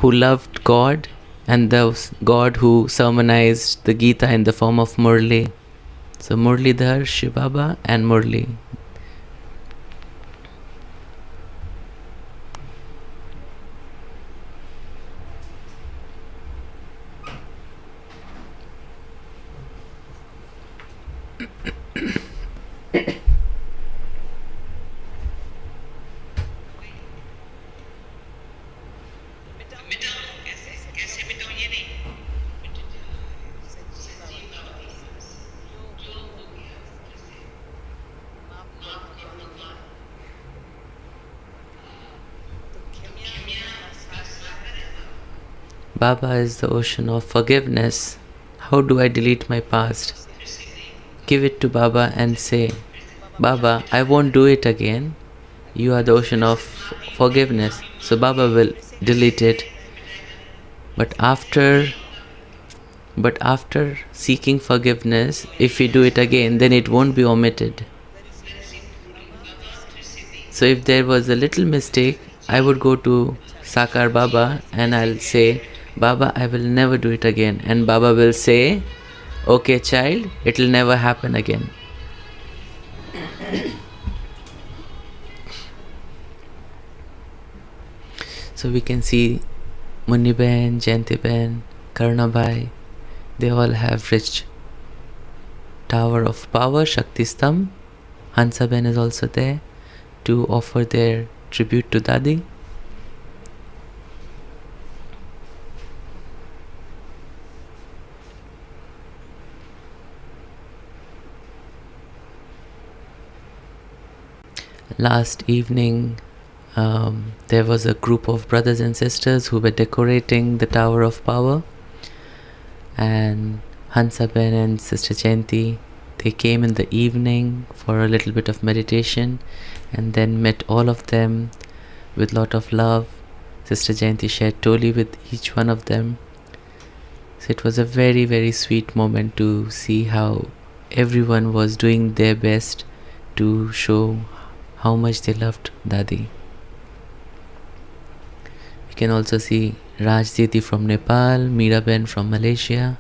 Speaker 3: loved God, and the God who sermonized the Gita in the form of Murli. So Murlidhar, Shiv Baba and Murli. Baba is the ocean of forgiveness. How do I delete my past? Give it to Baba and say, Baba, I won't do it again. You are the ocean of forgiveness. So Baba will delete it. But after seeking forgiveness, if we do it again, then it won't be omitted. So if there was a little mistake, I would go to Sakar Baba and I'll say, Baba, I will never do it again. And Baba will say, okay child, it will never happen again. So we can see Muni Ben, Jayanti Ben, Karuna Bhai, they all have reached Tower of Power, Shakti Stambh. Hansa Ben is also there to offer their tribute to Dadi. Last evening, there was a group of brothers and sisters who were decorating the Tower of Power, and Hansaben and Sister Jayanti, they came in the evening for a little bit of meditation and then met all of them with lot of love. Sister Jayanti shared Toli with each one of them. So it was a very, very sweet moment to see how everyone was doing their best to show how much they loved Dadi. You can also see Raj Didi from Nepal, Meeraben from Malaysia.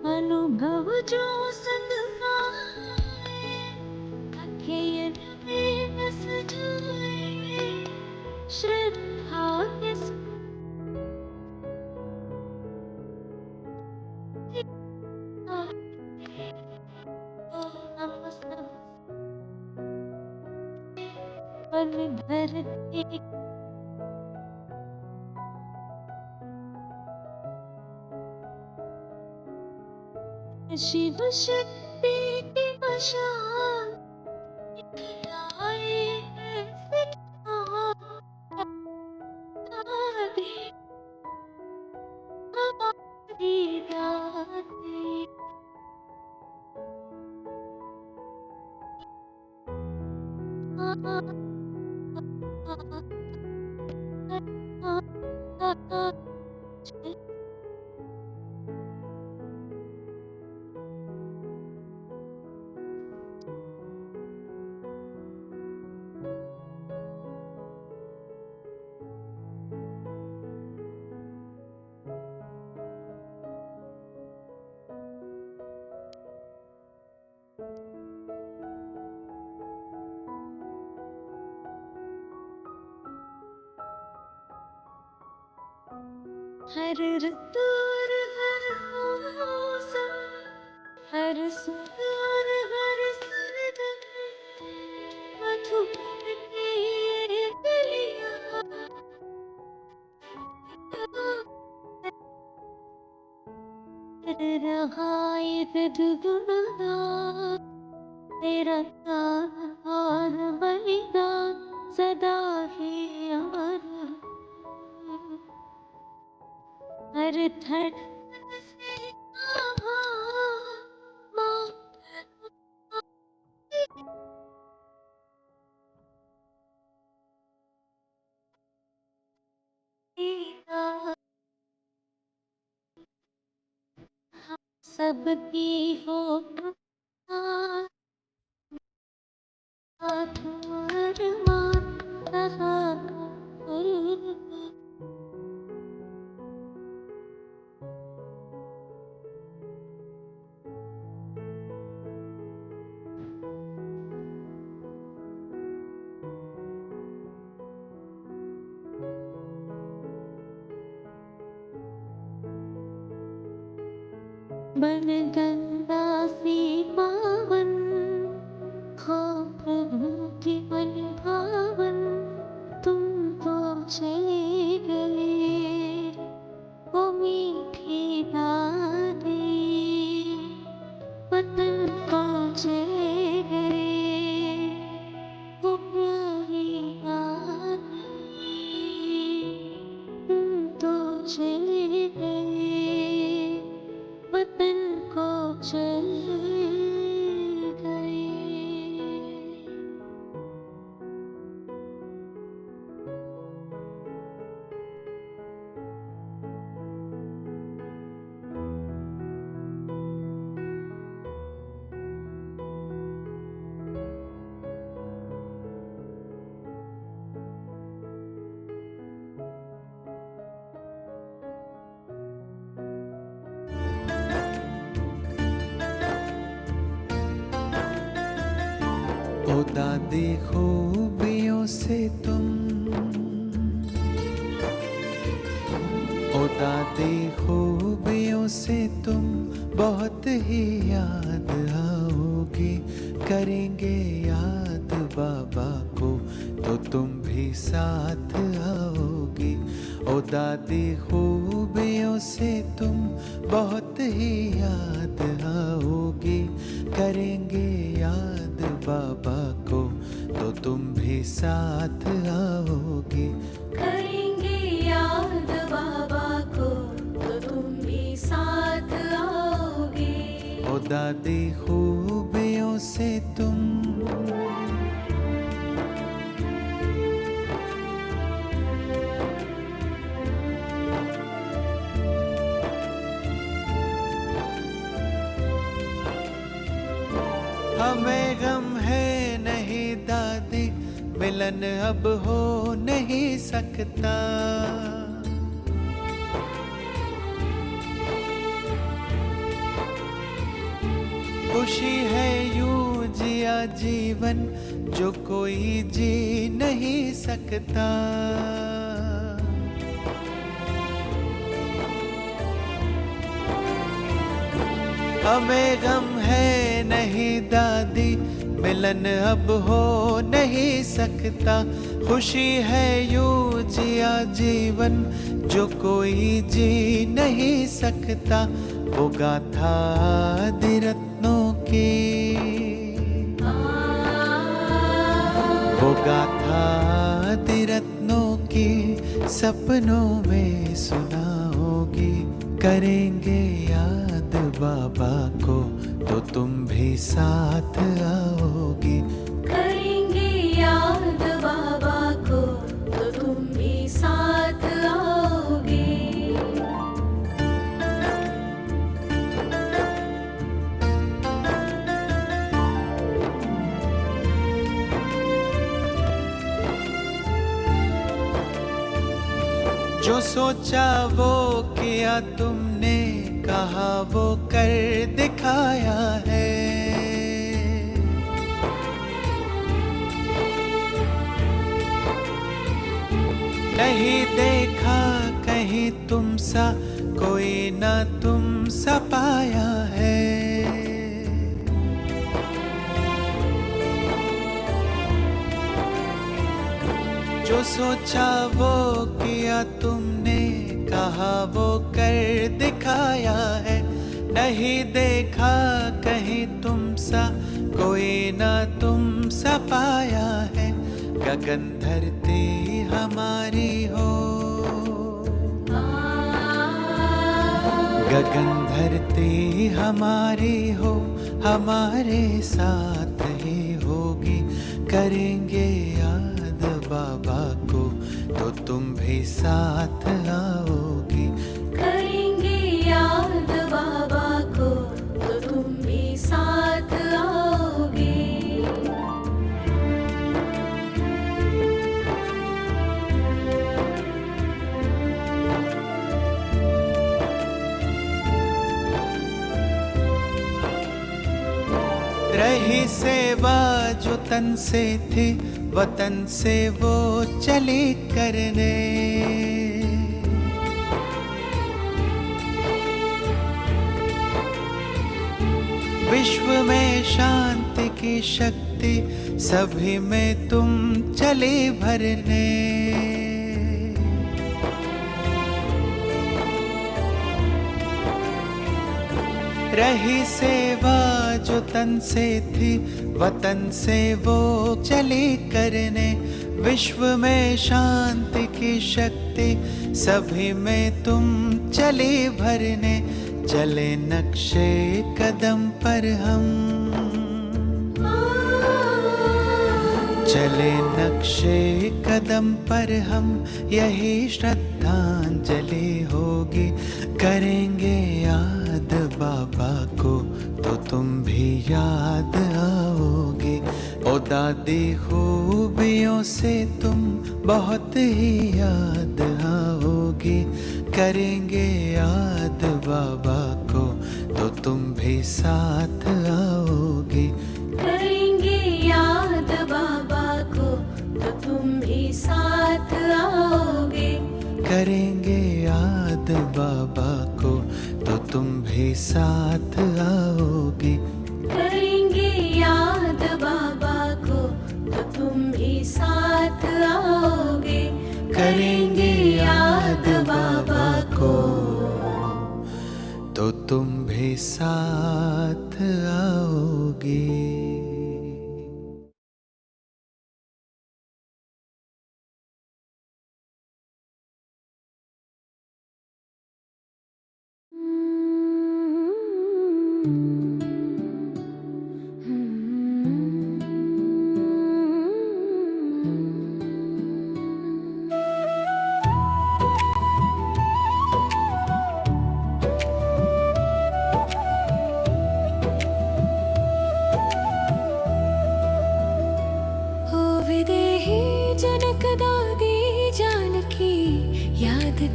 Speaker 2: अनुभव जो सदमाए अखियन में बस जाए श्रद्धा के हम सब पल भर के शिव शक्ति की मशाल दिखलाए ऐसे दादी हमारी दादी हर ऋतु और हर मौसम हर सुर और हर सरगम मधुबन की ये गलियां रहायत दुगुना तेरा और बलिदान सदा ही अमर हर धड़कन से आभार मांगता सबकी हो अरमान रहा बन गंगा सी पावन हो प्रभु की मन भावन तुम तो चले गए वो मीठी दादी वतन को चले गए वो प्यारी दादी तुम तो चले गए वतन को चले गए
Speaker 4: ओ दादी खूबियों से तुम, ओ दादी खूबियों से तुम बहुत ही याद आओगी। करेंगे याद बाबा को तो तुम भी साथ आओगी। ओ दादी खूबियों से तुम बहुत ही याद आओगी। करेंगे याद बाबा को तो तुम भी साथ आओगी।
Speaker 2: करेंगे याद बाबा को तो तुम भी साथ आओगे।
Speaker 4: ओ दादी खूबियों से तुम, हमें गम है नहीं दादी, मिलन अब हो नहीं सकता। खुशी है यूं जिया जीवन जो कोई जी नहीं सकता। हमें गम है नहीं दादी, मिलन अब हो नहीं सकता। खुशी है यूं जिया जीवन जो कोई जी नहीं सकता। वो गाथा आदि रत्नों की, वो गाथा आदि रत्नों की सपनों में सुनाओगी। करेंगे याद बाबा को तो तुम भी साथ आओगी।
Speaker 2: करेंगे याद बाबा को तो तुम भी साथ आओगे।
Speaker 4: जो सोचा वो किया तुमने, कहा वो कर दिखाया है। नहीं देखा कहीं तुम सा, कोई ना तुम सा पाया है। जो सोचा वो किया तुमने, कहा वो कर दिखाया है। नहीं देखा कहीं तुम सा, कोई ना तुम सा पाया है। गगन धरती हमारी हो, गगन धरती हमारी हो, हमारे साथ ही होगी। करेंगे याद बाबा को तो तुम भी साथ आओगी।
Speaker 2: करेंगे याद बाबा को तो तुम भी साथ आओगे।
Speaker 4: रही सेवा जो तन से थी, वतन से वो चली करने। विश्व में शांति की शक्ति सभी में तुम चली भरने। रही सेवा जो तन से थी, वतन से वो चली करने। विश्व में शांति की शक्ति सभी में तुम चली भरने। चले नक्शे कदम पर हम, चले नक्शे कदम पर हम, यही श्रद्धांजलि होगी। करेंगे याद बाबा को तो तुम भी याद आओगे। ओ दादी खूबियों से तुम बहुत ही याद आओगी। करेंगे याद बाबा को तो तुम भी साथ आओगे।
Speaker 2: करेंगे याद बाबा को तो तुम भी साथ आओगे।
Speaker 4: करेंगे याद बाबा को तो तुम भी साथ आओगे।
Speaker 2: करेंगे याद बाबा को तो तुम भी साथ आओगे।
Speaker 4: करेंगे याद बाबा को तो तुम भी साथ आओगे।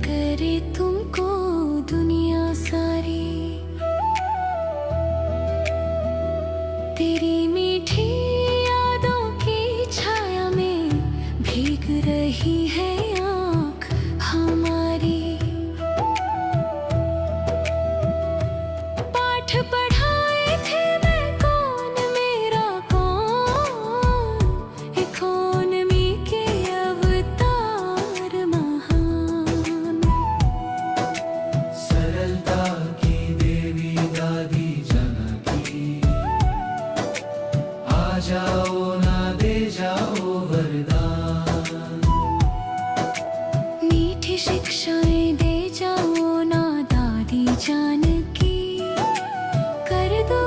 Speaker 2: करे तुमको दुनिया सारी, तेरी मीठी यादों की छाया में भीग रही है आँख हमारी। पाठ पढ़ाए थे मैं कौन मेरा कौन, एक कौन मी के अवतार महान।
Speaker 4: सरलता की देवी दादी जानकी, आ जाओ ना दे जाओ वरदान।
Speaker 2: मीठी शिक्षाएं दे जाओ ना दादी जानकी, कर दो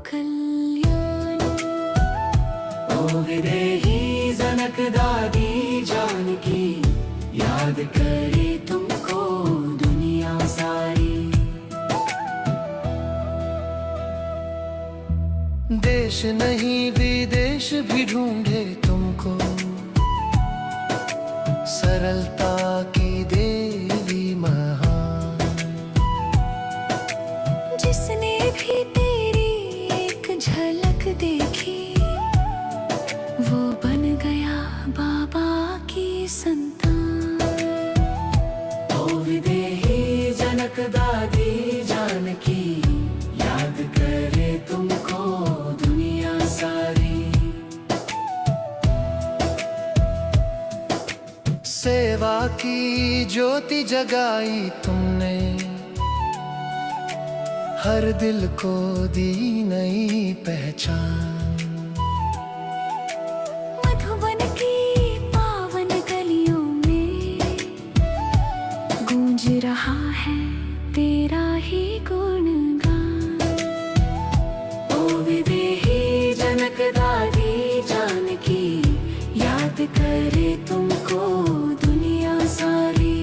Speaker 2: कल्याण।
Speaker 4: ओ विदेही जनक दादी जानकी, याद करे तुमको दुनिया सारी। देश नहीं विदेश भी ढूंढे तुमको, सरलता की देवी महान।
Speaker 2: जिसने भी तेरी एक झलक देखी, वो बन गया बाबा की संतान।
Speaker 4: ओ विदेही जनक दादी जानकी, याद करे तुमको दुनिया सारी। सेवा की ज्योति जगाई तुमने,
Speaker 5: हर दिल को दी नई पहचान।
Speaker 2: मधुबन की पावन गलियों में गूंज रहा है तेरा ही गुणगान। ओ विदेही जनक दादी जानकी, याद करे तुमको दुनिया सारी।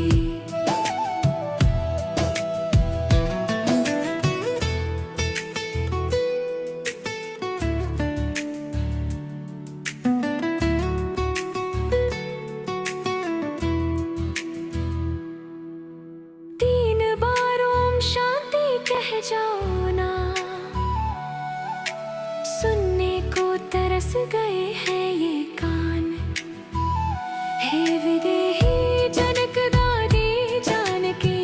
Speaker 2: जाओ ना, सुनने को तरस गए हैं ये कान। हे विदेही जनक दादी जानकी,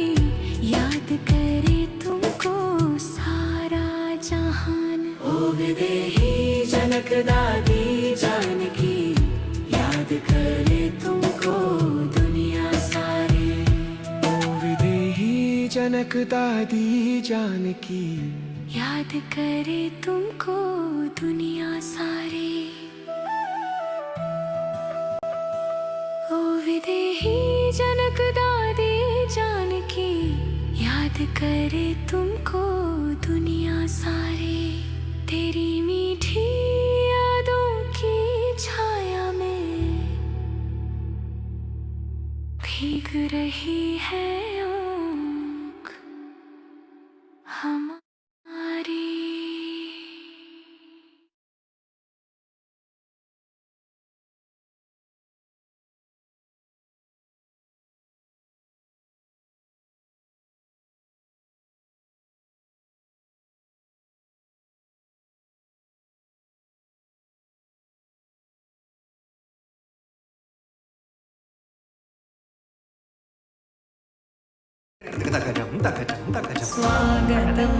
Speaker 2: याद करे तुमको सारा जहान। ओ विदेही जनक दादी जानकी, याद करे तुमको दुनिया सारी।
Speaker 5: जनक दादी जानकी,
Speaker 2: याद करे तुमको दुनिया सारी। ओ विदेही जनक दादी जानकी, याद करे तुमको दुनिया सारी। तेरी मीठी यादों की छाया में भीग रही है हमारी। स्वागतम।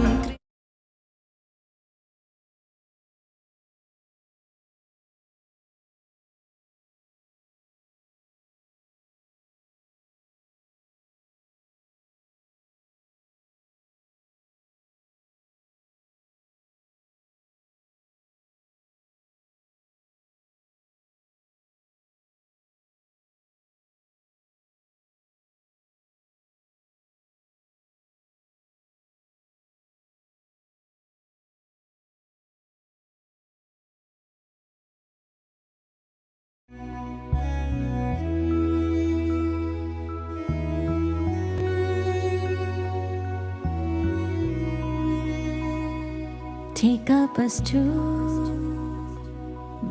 Speaker 6: Take up us to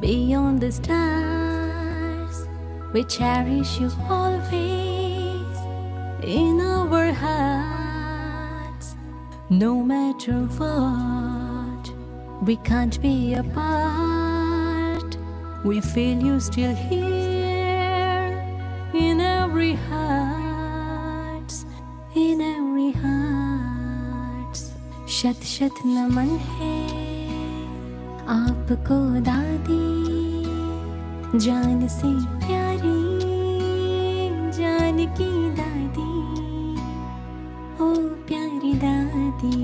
Speaker 6: beyond the stars. We cherish you always in our hearts. No matter what, we can't be apart. We feel you still here in every heart, in every heart. शत शत नमन है आपको दादी, जान से प्यारी जानकी दादी, ओ प्यारी दादी।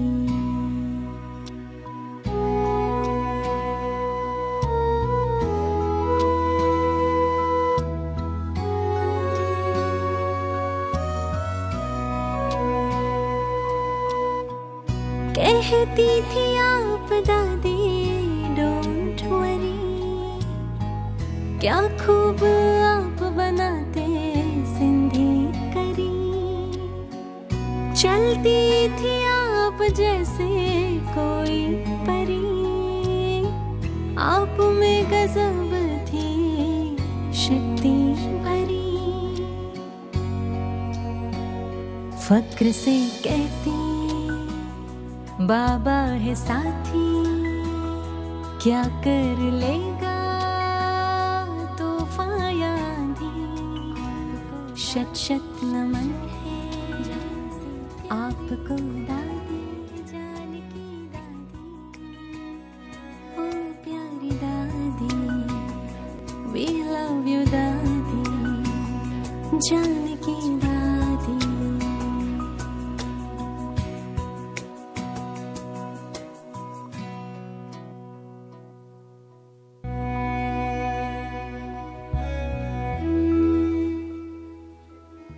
Speaker 6: कहती थी आप दादी डोंट वरी, क्या खूब आप बनाते सिंधी करी। चलती थी आप जैसे कोई परी, आप में गजब थी शक्ति भरी। फक्र से कहती बाबा है साथी, क्या कर लेगा तूफान आंधी। शत शत नमन है आपको दादी जानकी दादी, ओ प्यारी दादी। We love you दादी जानकी दादी।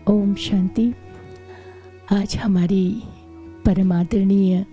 Speaker 7: ओम शांति। आज हमारी परमादरणीय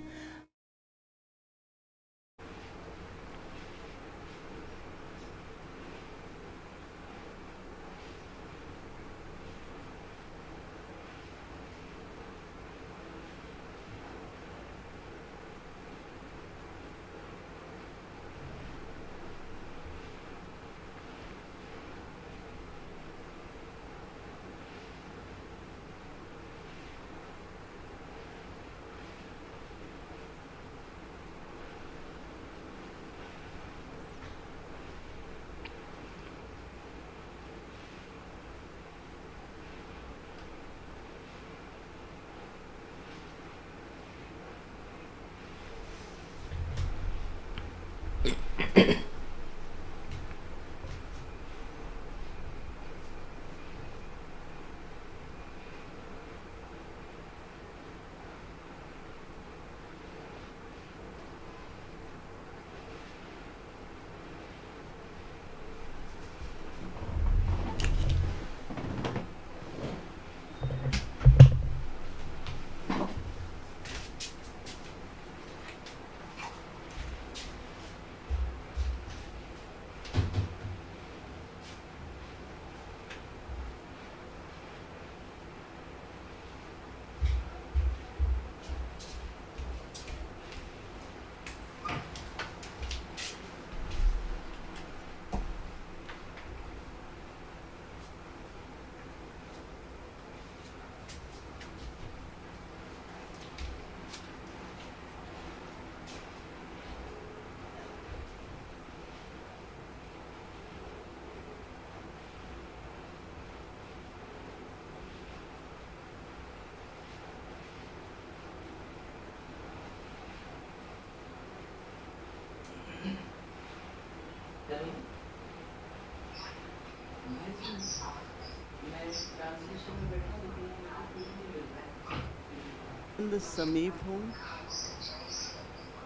Speaker 8: समीप हो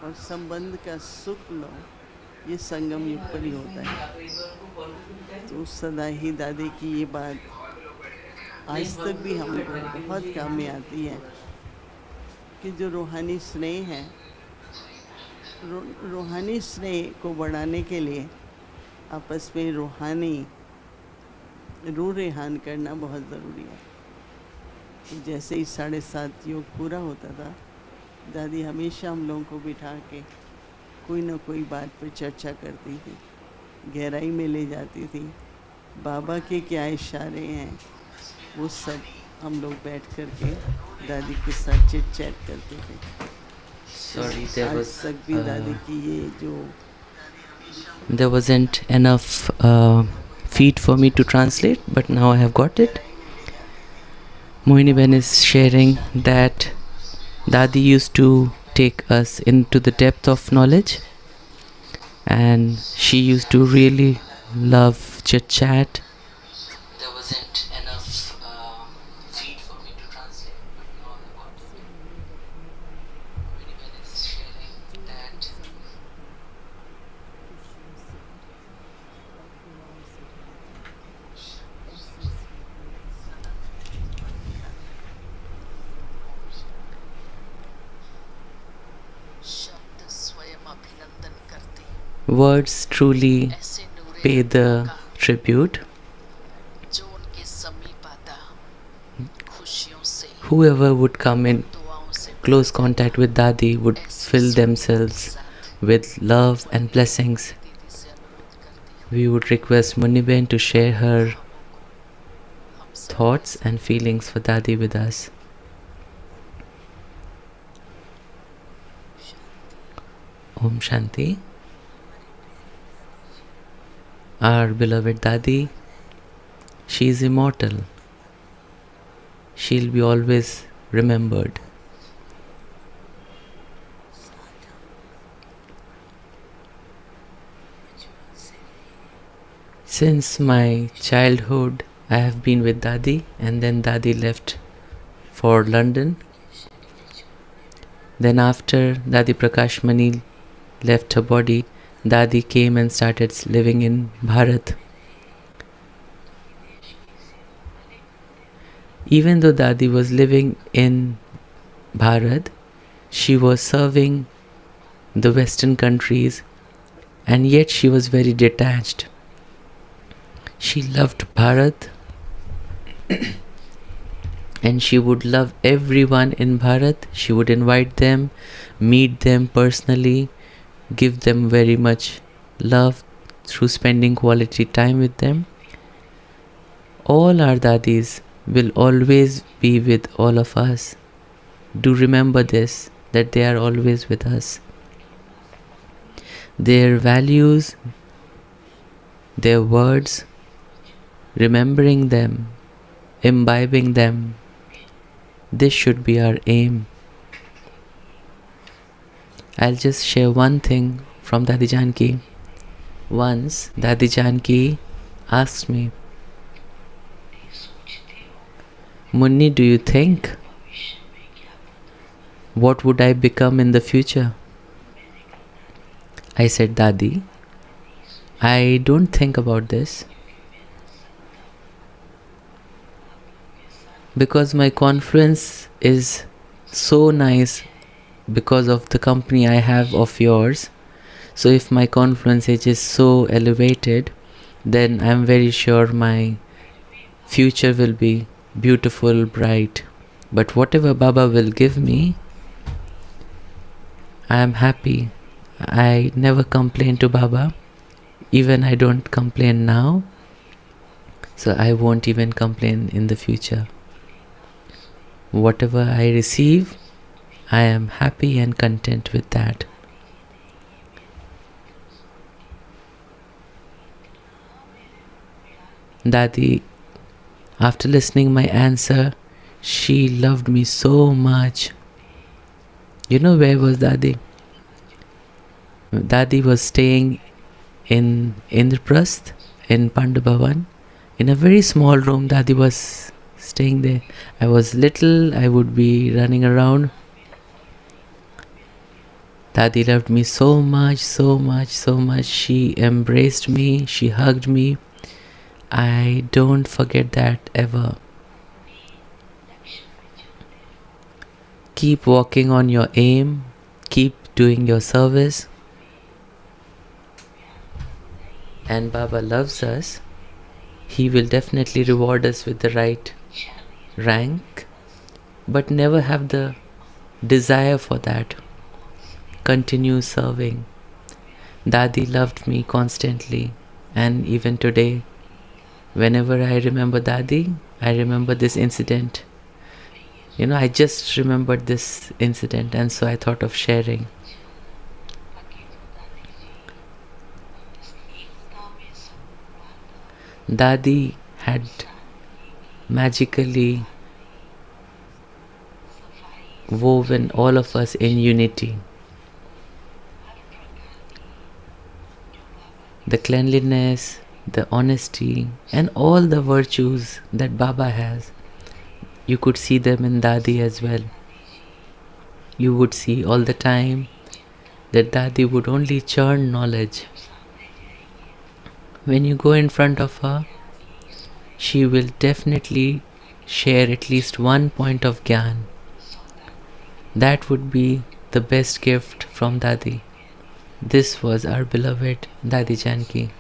Speaker 8: और संबंध का सुख लो, ये संगम युग पर ही होता है। तो सदा ही दादी की ये बात आज तक भी हमको बहुत काम में आती है कि जो रूहानी स्नेह है, रूहानी स्नेह को बढ़ाने के लिए आपस में रूहानी रूह रेहान करना बहुत ज़रूरी है। जैसे ही 7:30 योग पूरा होता था, दादी हमेशा हम लोगों को बिठा के कोई ना कोई बात पर चर्चा करती थी, गहराई में ले जाती थी। बाबा के क्या इशारे हैं वो सब हम लोग बैठ कर के दादी के साथ चिट चैट करते थे।
Speaker 3: Sorry,
Speaker 8: आज तक भी दादी की ये जो
Speaker 3: there wasn't enough feed for me to translate, but now I have got it. Mohini Ben is sharing that Dadi used to take us into the depth of knowledge, and she used to really love chit chat. There wasn't enough feed for me to translate, but now I got it. Mohini Ben is sharing that words truly pay the tribute. Whoever would come in close contact with Dadi would fill themselves with love and blessings. We would request Muniben to share her thoughts and feelings for Dadi with us. Om Shanti. Our beloved Dadi, she is immortal. She'll be always remembered. Since my childhood, I have been with Dadi, and then Dadi left for London. Then after Dadi Prakashmani left her body, Dadi came and started living in Bharat. Even though Dadi was living in Bharat, she was serving the Western countries, and yet she was very detached. She loved Bharat and she would love everyone in Bharat. She would invite them, meet them personally, give them very much love through spending quality time with them. All our Dadis will always be with all of us. Do remember this, that they are always with us. Their values, their words, remembering them, imbibing them, this should be our aim. I'll just share one thing from Dadi Janki. Once Dadi Janki asked me, Munni, do you think what would I become in the future? I said, Dadi, I don't think about this because my confluence is so nice because of the company I have of yours. So if my confluence age is so elevated, then I'm very sure my future will be beautiful, bright. But whatever Baba will give me, I am happy. I never complain to Baba. Even I don't complain now. So I won't even complain in the future. Whatever I receive, I am happy and content with that. Dadi, after listening my answer, she loved me so much. You know where was Dadi? Dadi was staying in Indraprasth, in Pandu Bhavan. In a very small room, Dadi was staying there. I was little, I would be running around. Dadi loved me so much, so much, so much. She embraced me, she hugged me. I don't forget that ever. Keep walking on your aim, keep doing your service. And Baba loves us. He will definitely reward us with the right rank, but never have the desire for that. Continue serving. Dadi loved me constantly, and even today, whenever I remember Dadi, I remember this incident. I just remembered this incident, and so I thought of sharing. Dadi had magically woven all of us in unity. The cleanliness, the honesty, and all the virtues that Baba has, you could see them in Dadi as well. You would see all the time that Dadi would only churn knowledge. When you go in front of her, she will definitely share at least one point of Gyan. That would be the best gift from Dadi. This was our beloved Dadi Janki.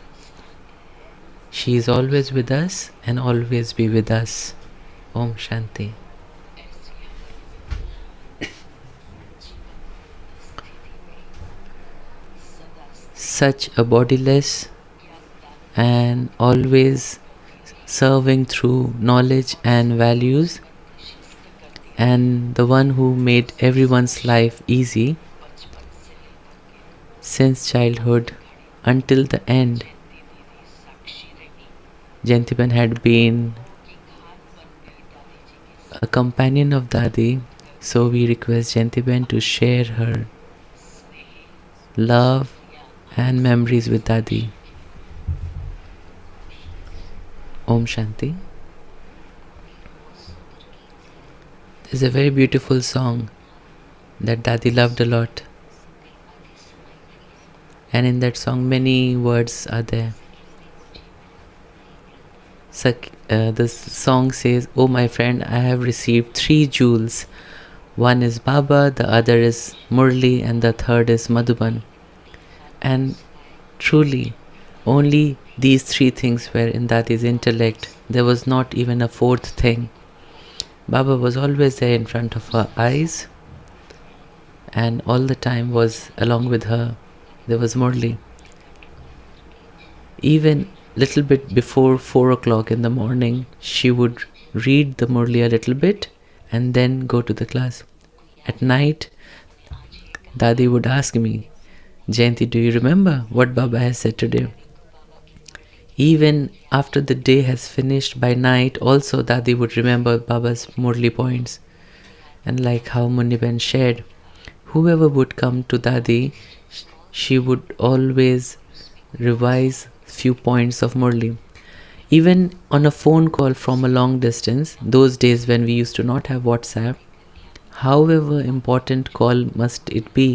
Speaker 3: She is always with us and always be with us. Om Shanti. Such a bodiless and always serving through knowledge and values, and the one who made everyone's life easy since childhood until the end. Jayantiben had been a companion of Dadi, so we request Jayantiben to share her love and memories with Dadi. Om Shanti. There's a very beautiful song that Dadi loved a lot. And in that song many words are there. the song says, "Oh my friend, I have received 3 jewels. One is Baba, the other is Murli, and the third is Madhuban." And truly, only these 3 things were in Dadi's intellect. There was not even a 4th thing. Baba was always there in front of her eyes, and all the time was along with her. There was Murli. Even little bit before 4 o'clock in the morning, she would read the Murli a little bit and then go to the class. At night, Dadi would ask me, "Jayanti, do you remember what Baba has said today?" Even after the day has finished, by night also Dadi would remember Baba's Murli points. And like how Muniben shared, whoever would come to Dadi, she would always revise few points of Murli. Even on a phone call from a long distance, those days when we used to not have WhatsApp, however important call must it be,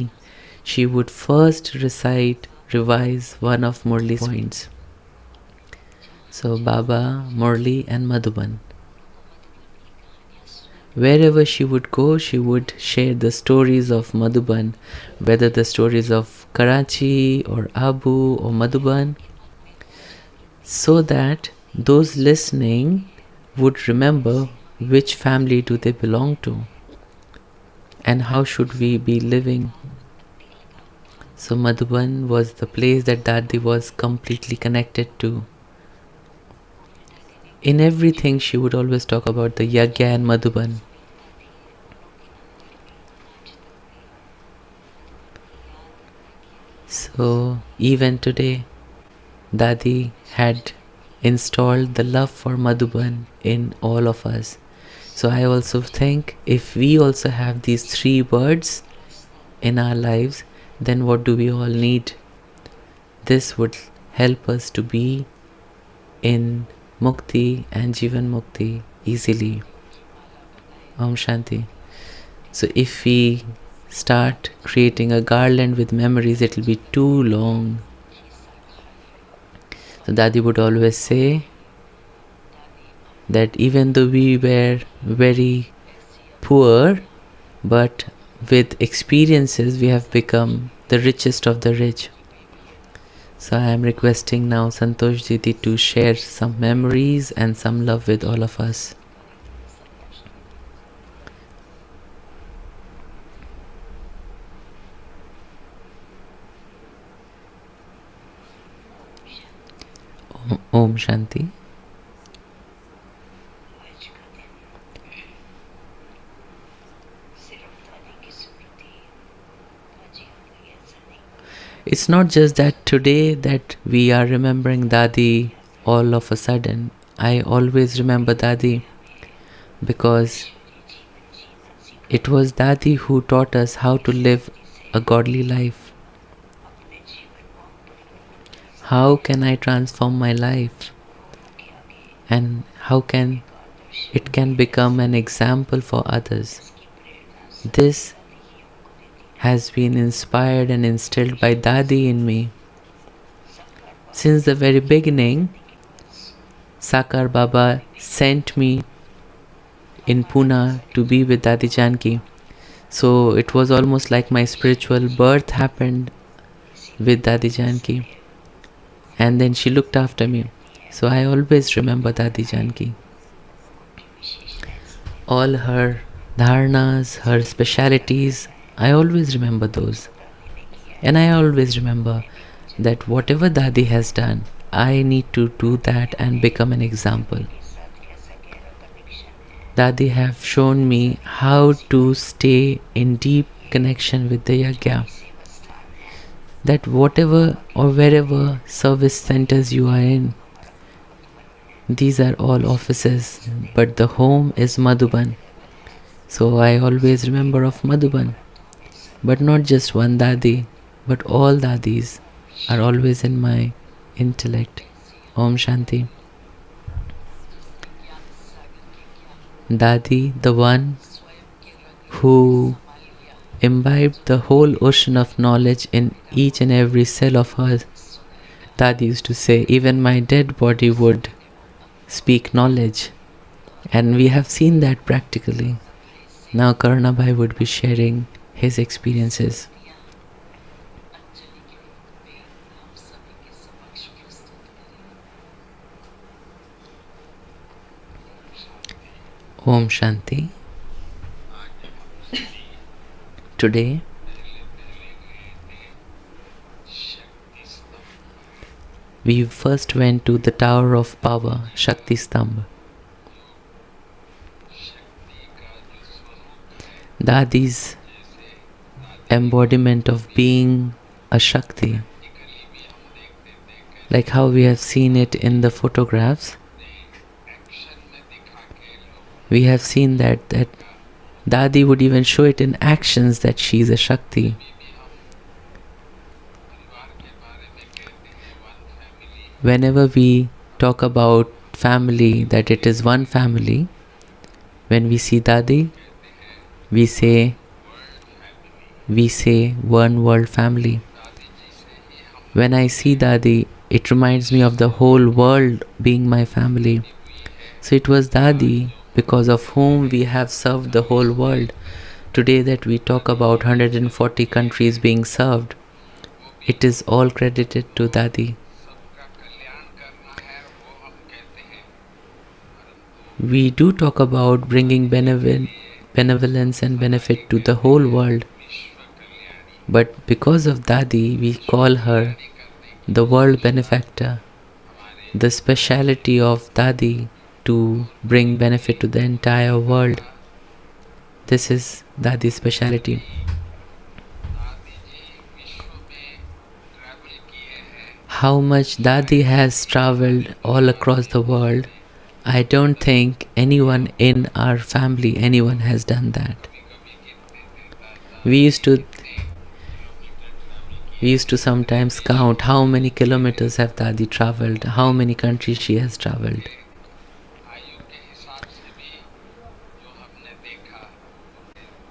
Speaker 3: she would first revise one of Murli's points. So Baba, Murli and Madhuban. Wherever she would go, she would share the stories of Madhuban, whether the stories of Karachi or Abu or Madhuban, so that those listening would remember which family do they belong to and how should we be living. So Madhuban was the place that Dadi was completely connected to. In everything she would always talk about the Yagya and Madhuban. So even today, Dadi had installed the love for Madhuban in all of us. So I also think if we also have these 3 words in our lives, then what do we all need? This would help us to be in Mukti and Jivan Mukti easily. Om Shanti. So if we start creating a garland with memories, it will be too long. So Dadi would always say that even though we were very poor, but with experiences we have become the richest of the rich. So I am requesting now Santosh Didi to share some memories and some love with all of us. Om Shanti. It's not just that today that we are remembering Dadi all of a sudden. I always remember Dadi because it was Dadi who taught us how to live a godly life. How can I transform my life? And how can it can become an example for others? This has been inspired and instilled by Dadi in me. Since the very beginning, Sakar Baba sent me in Pune to be with Dadi Janki. So it was almost like my spiritual birth happened with Dadi Janki. And then she looked after me. So I always remember Dadi Janki. All her dharnas, her specialities, I always remember those. And I always remember that whatever Dadi has done, I need to do that and become an example. Dadi have shown me how to stay in deep connection with the Yagya. That whatever or wherever service centers you are in, these are all offices, but the home is Madhuban. So I always remember of Madhuban. But not just one Dadi, but all Dadis are always in my intellect. Om Shanti. Dadi, the one who imbibed the whole ocean of knowledge in each and every cell of her. Dadi used to say, even my dead body would speak knowledge. And we have seen that practically. Now Karuna Bhai would be sharing his experiences. Om Shanti. Today, we first went to the Tower of Power, Shakti Stambh. Dadi's embodiment of being a Shakti, like how we have seen it in the photographs. We have seen that Dadi would even show it in actions that she is a Shakti. Whenever we talk about family, that it is one family, when we see Dadi, we say one world family. When I see Dadi, it reminds me of the whole world being my family. So it was Dadi, because of whom we have served the whole world. Today that we talk about 140 countries being served, it is all credited to Dadi. We do talk about bringing benevolence and benefit to the whole world. But because of Dadi, we call her the world benefactor. The speciality of Dadi to bring benefit to the entire world. This is Dadi's speciality. How much Dadi has traveled all across the world, I don't think anyone in our family, anyone has done that. We used to sometimes count how many kilometers have Dadi traveled, how many countries she has traveled.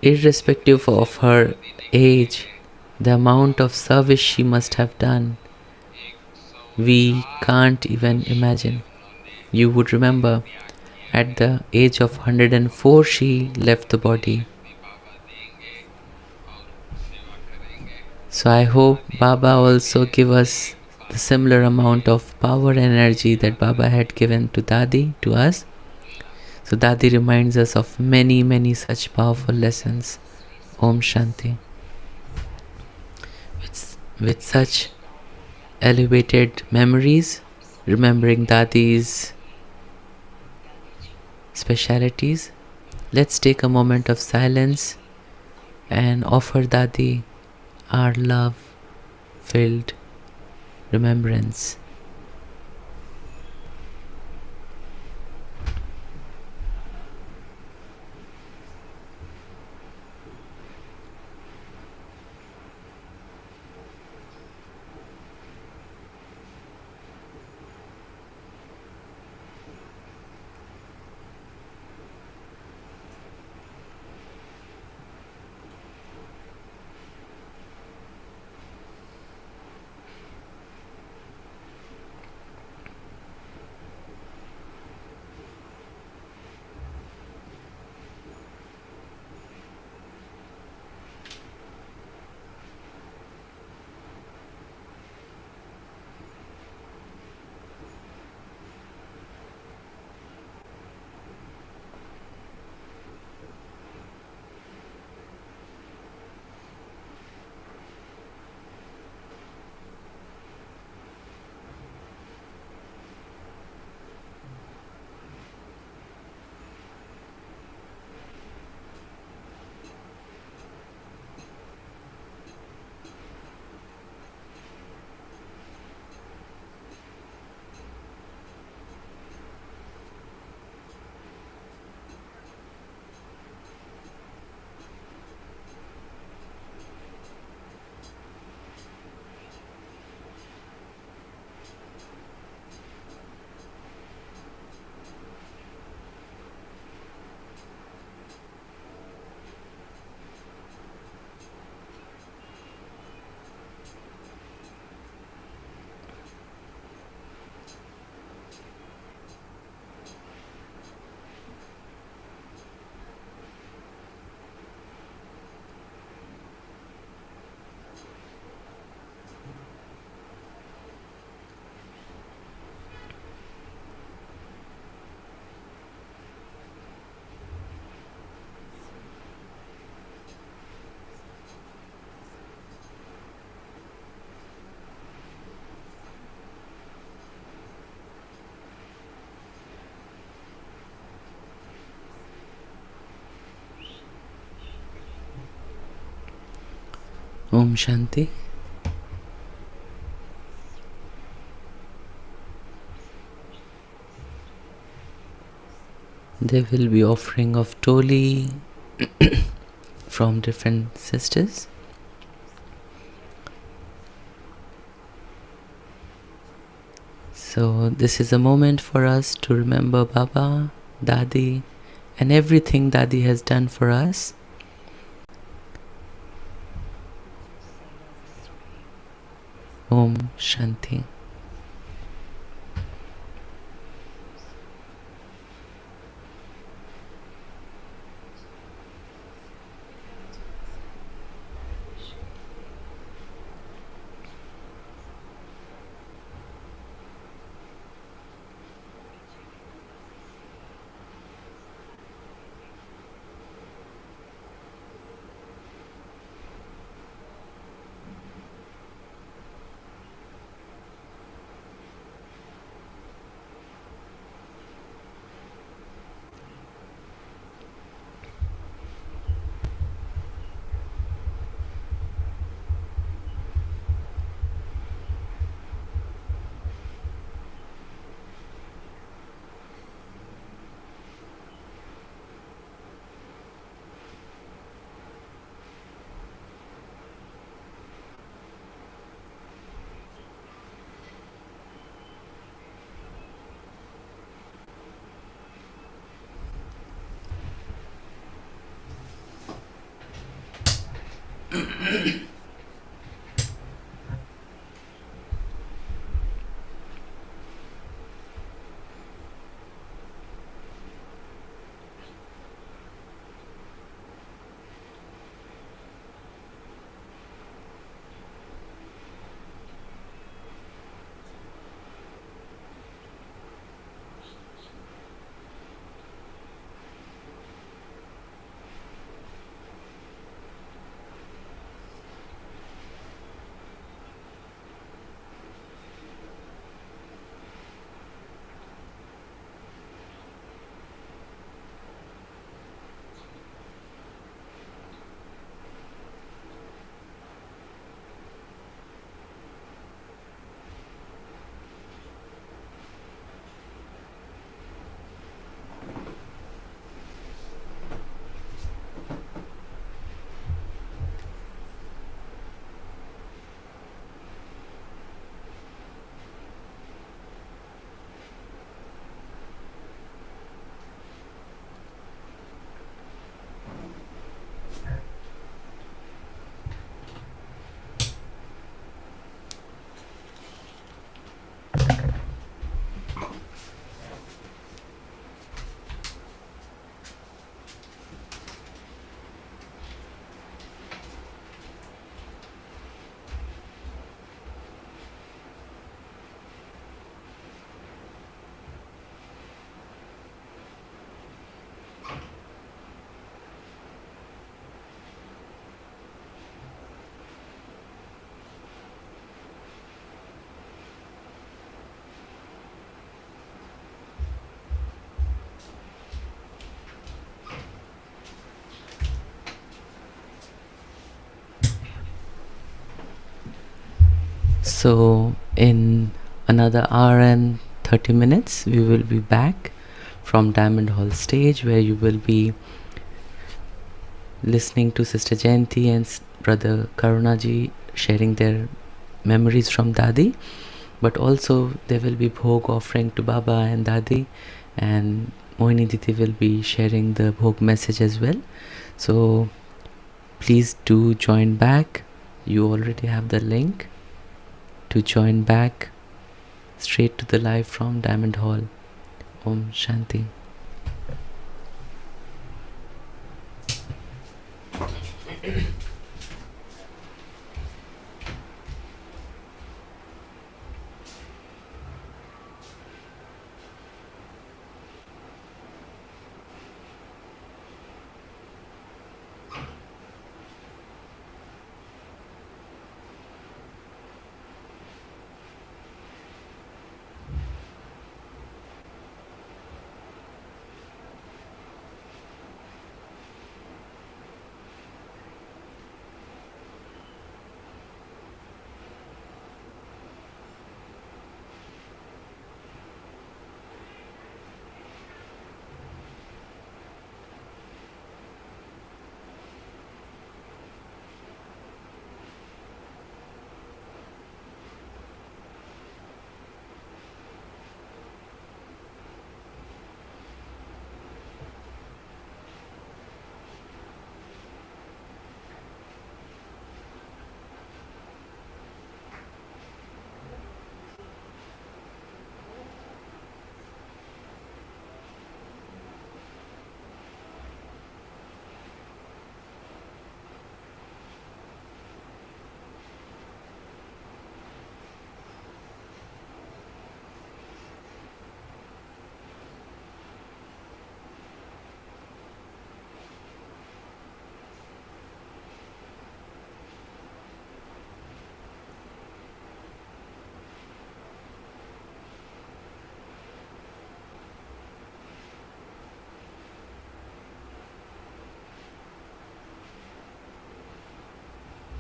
Speaker 3: Irrespective of her age, the amount of service she must have done, we can't even imagine. You would remember, at the age of 104, she left the body. So I hope Baba also give us the similar amount of power and energy that Baba had given to Dadi, to us. So Dadi reminds us of many, many such powerful lessons. Om Shanti. With such elevated memories, remembering Dadi's specialities, let's take a moment of silence and offer Dadi our love-filled remembrance. Om Shanti. There will be offering of Toli from different sisters. So this is a moment for us to remember Baba, Dadi, and everything Dadi has done for us. Om Shanti. So in another hour and 30 minutes, we will be back from Diamond Hall stage, where you will be listening to Sister Jayanti and Brother Karunaji sharing their memories from Dadi. But also there will be Bhog offering to Baba and Dadi, and Mohini Didi will be sharing the Bhog message as well. So please do join back. You already have the link to join back straight to the live from Diamond Hall. Om Shanti.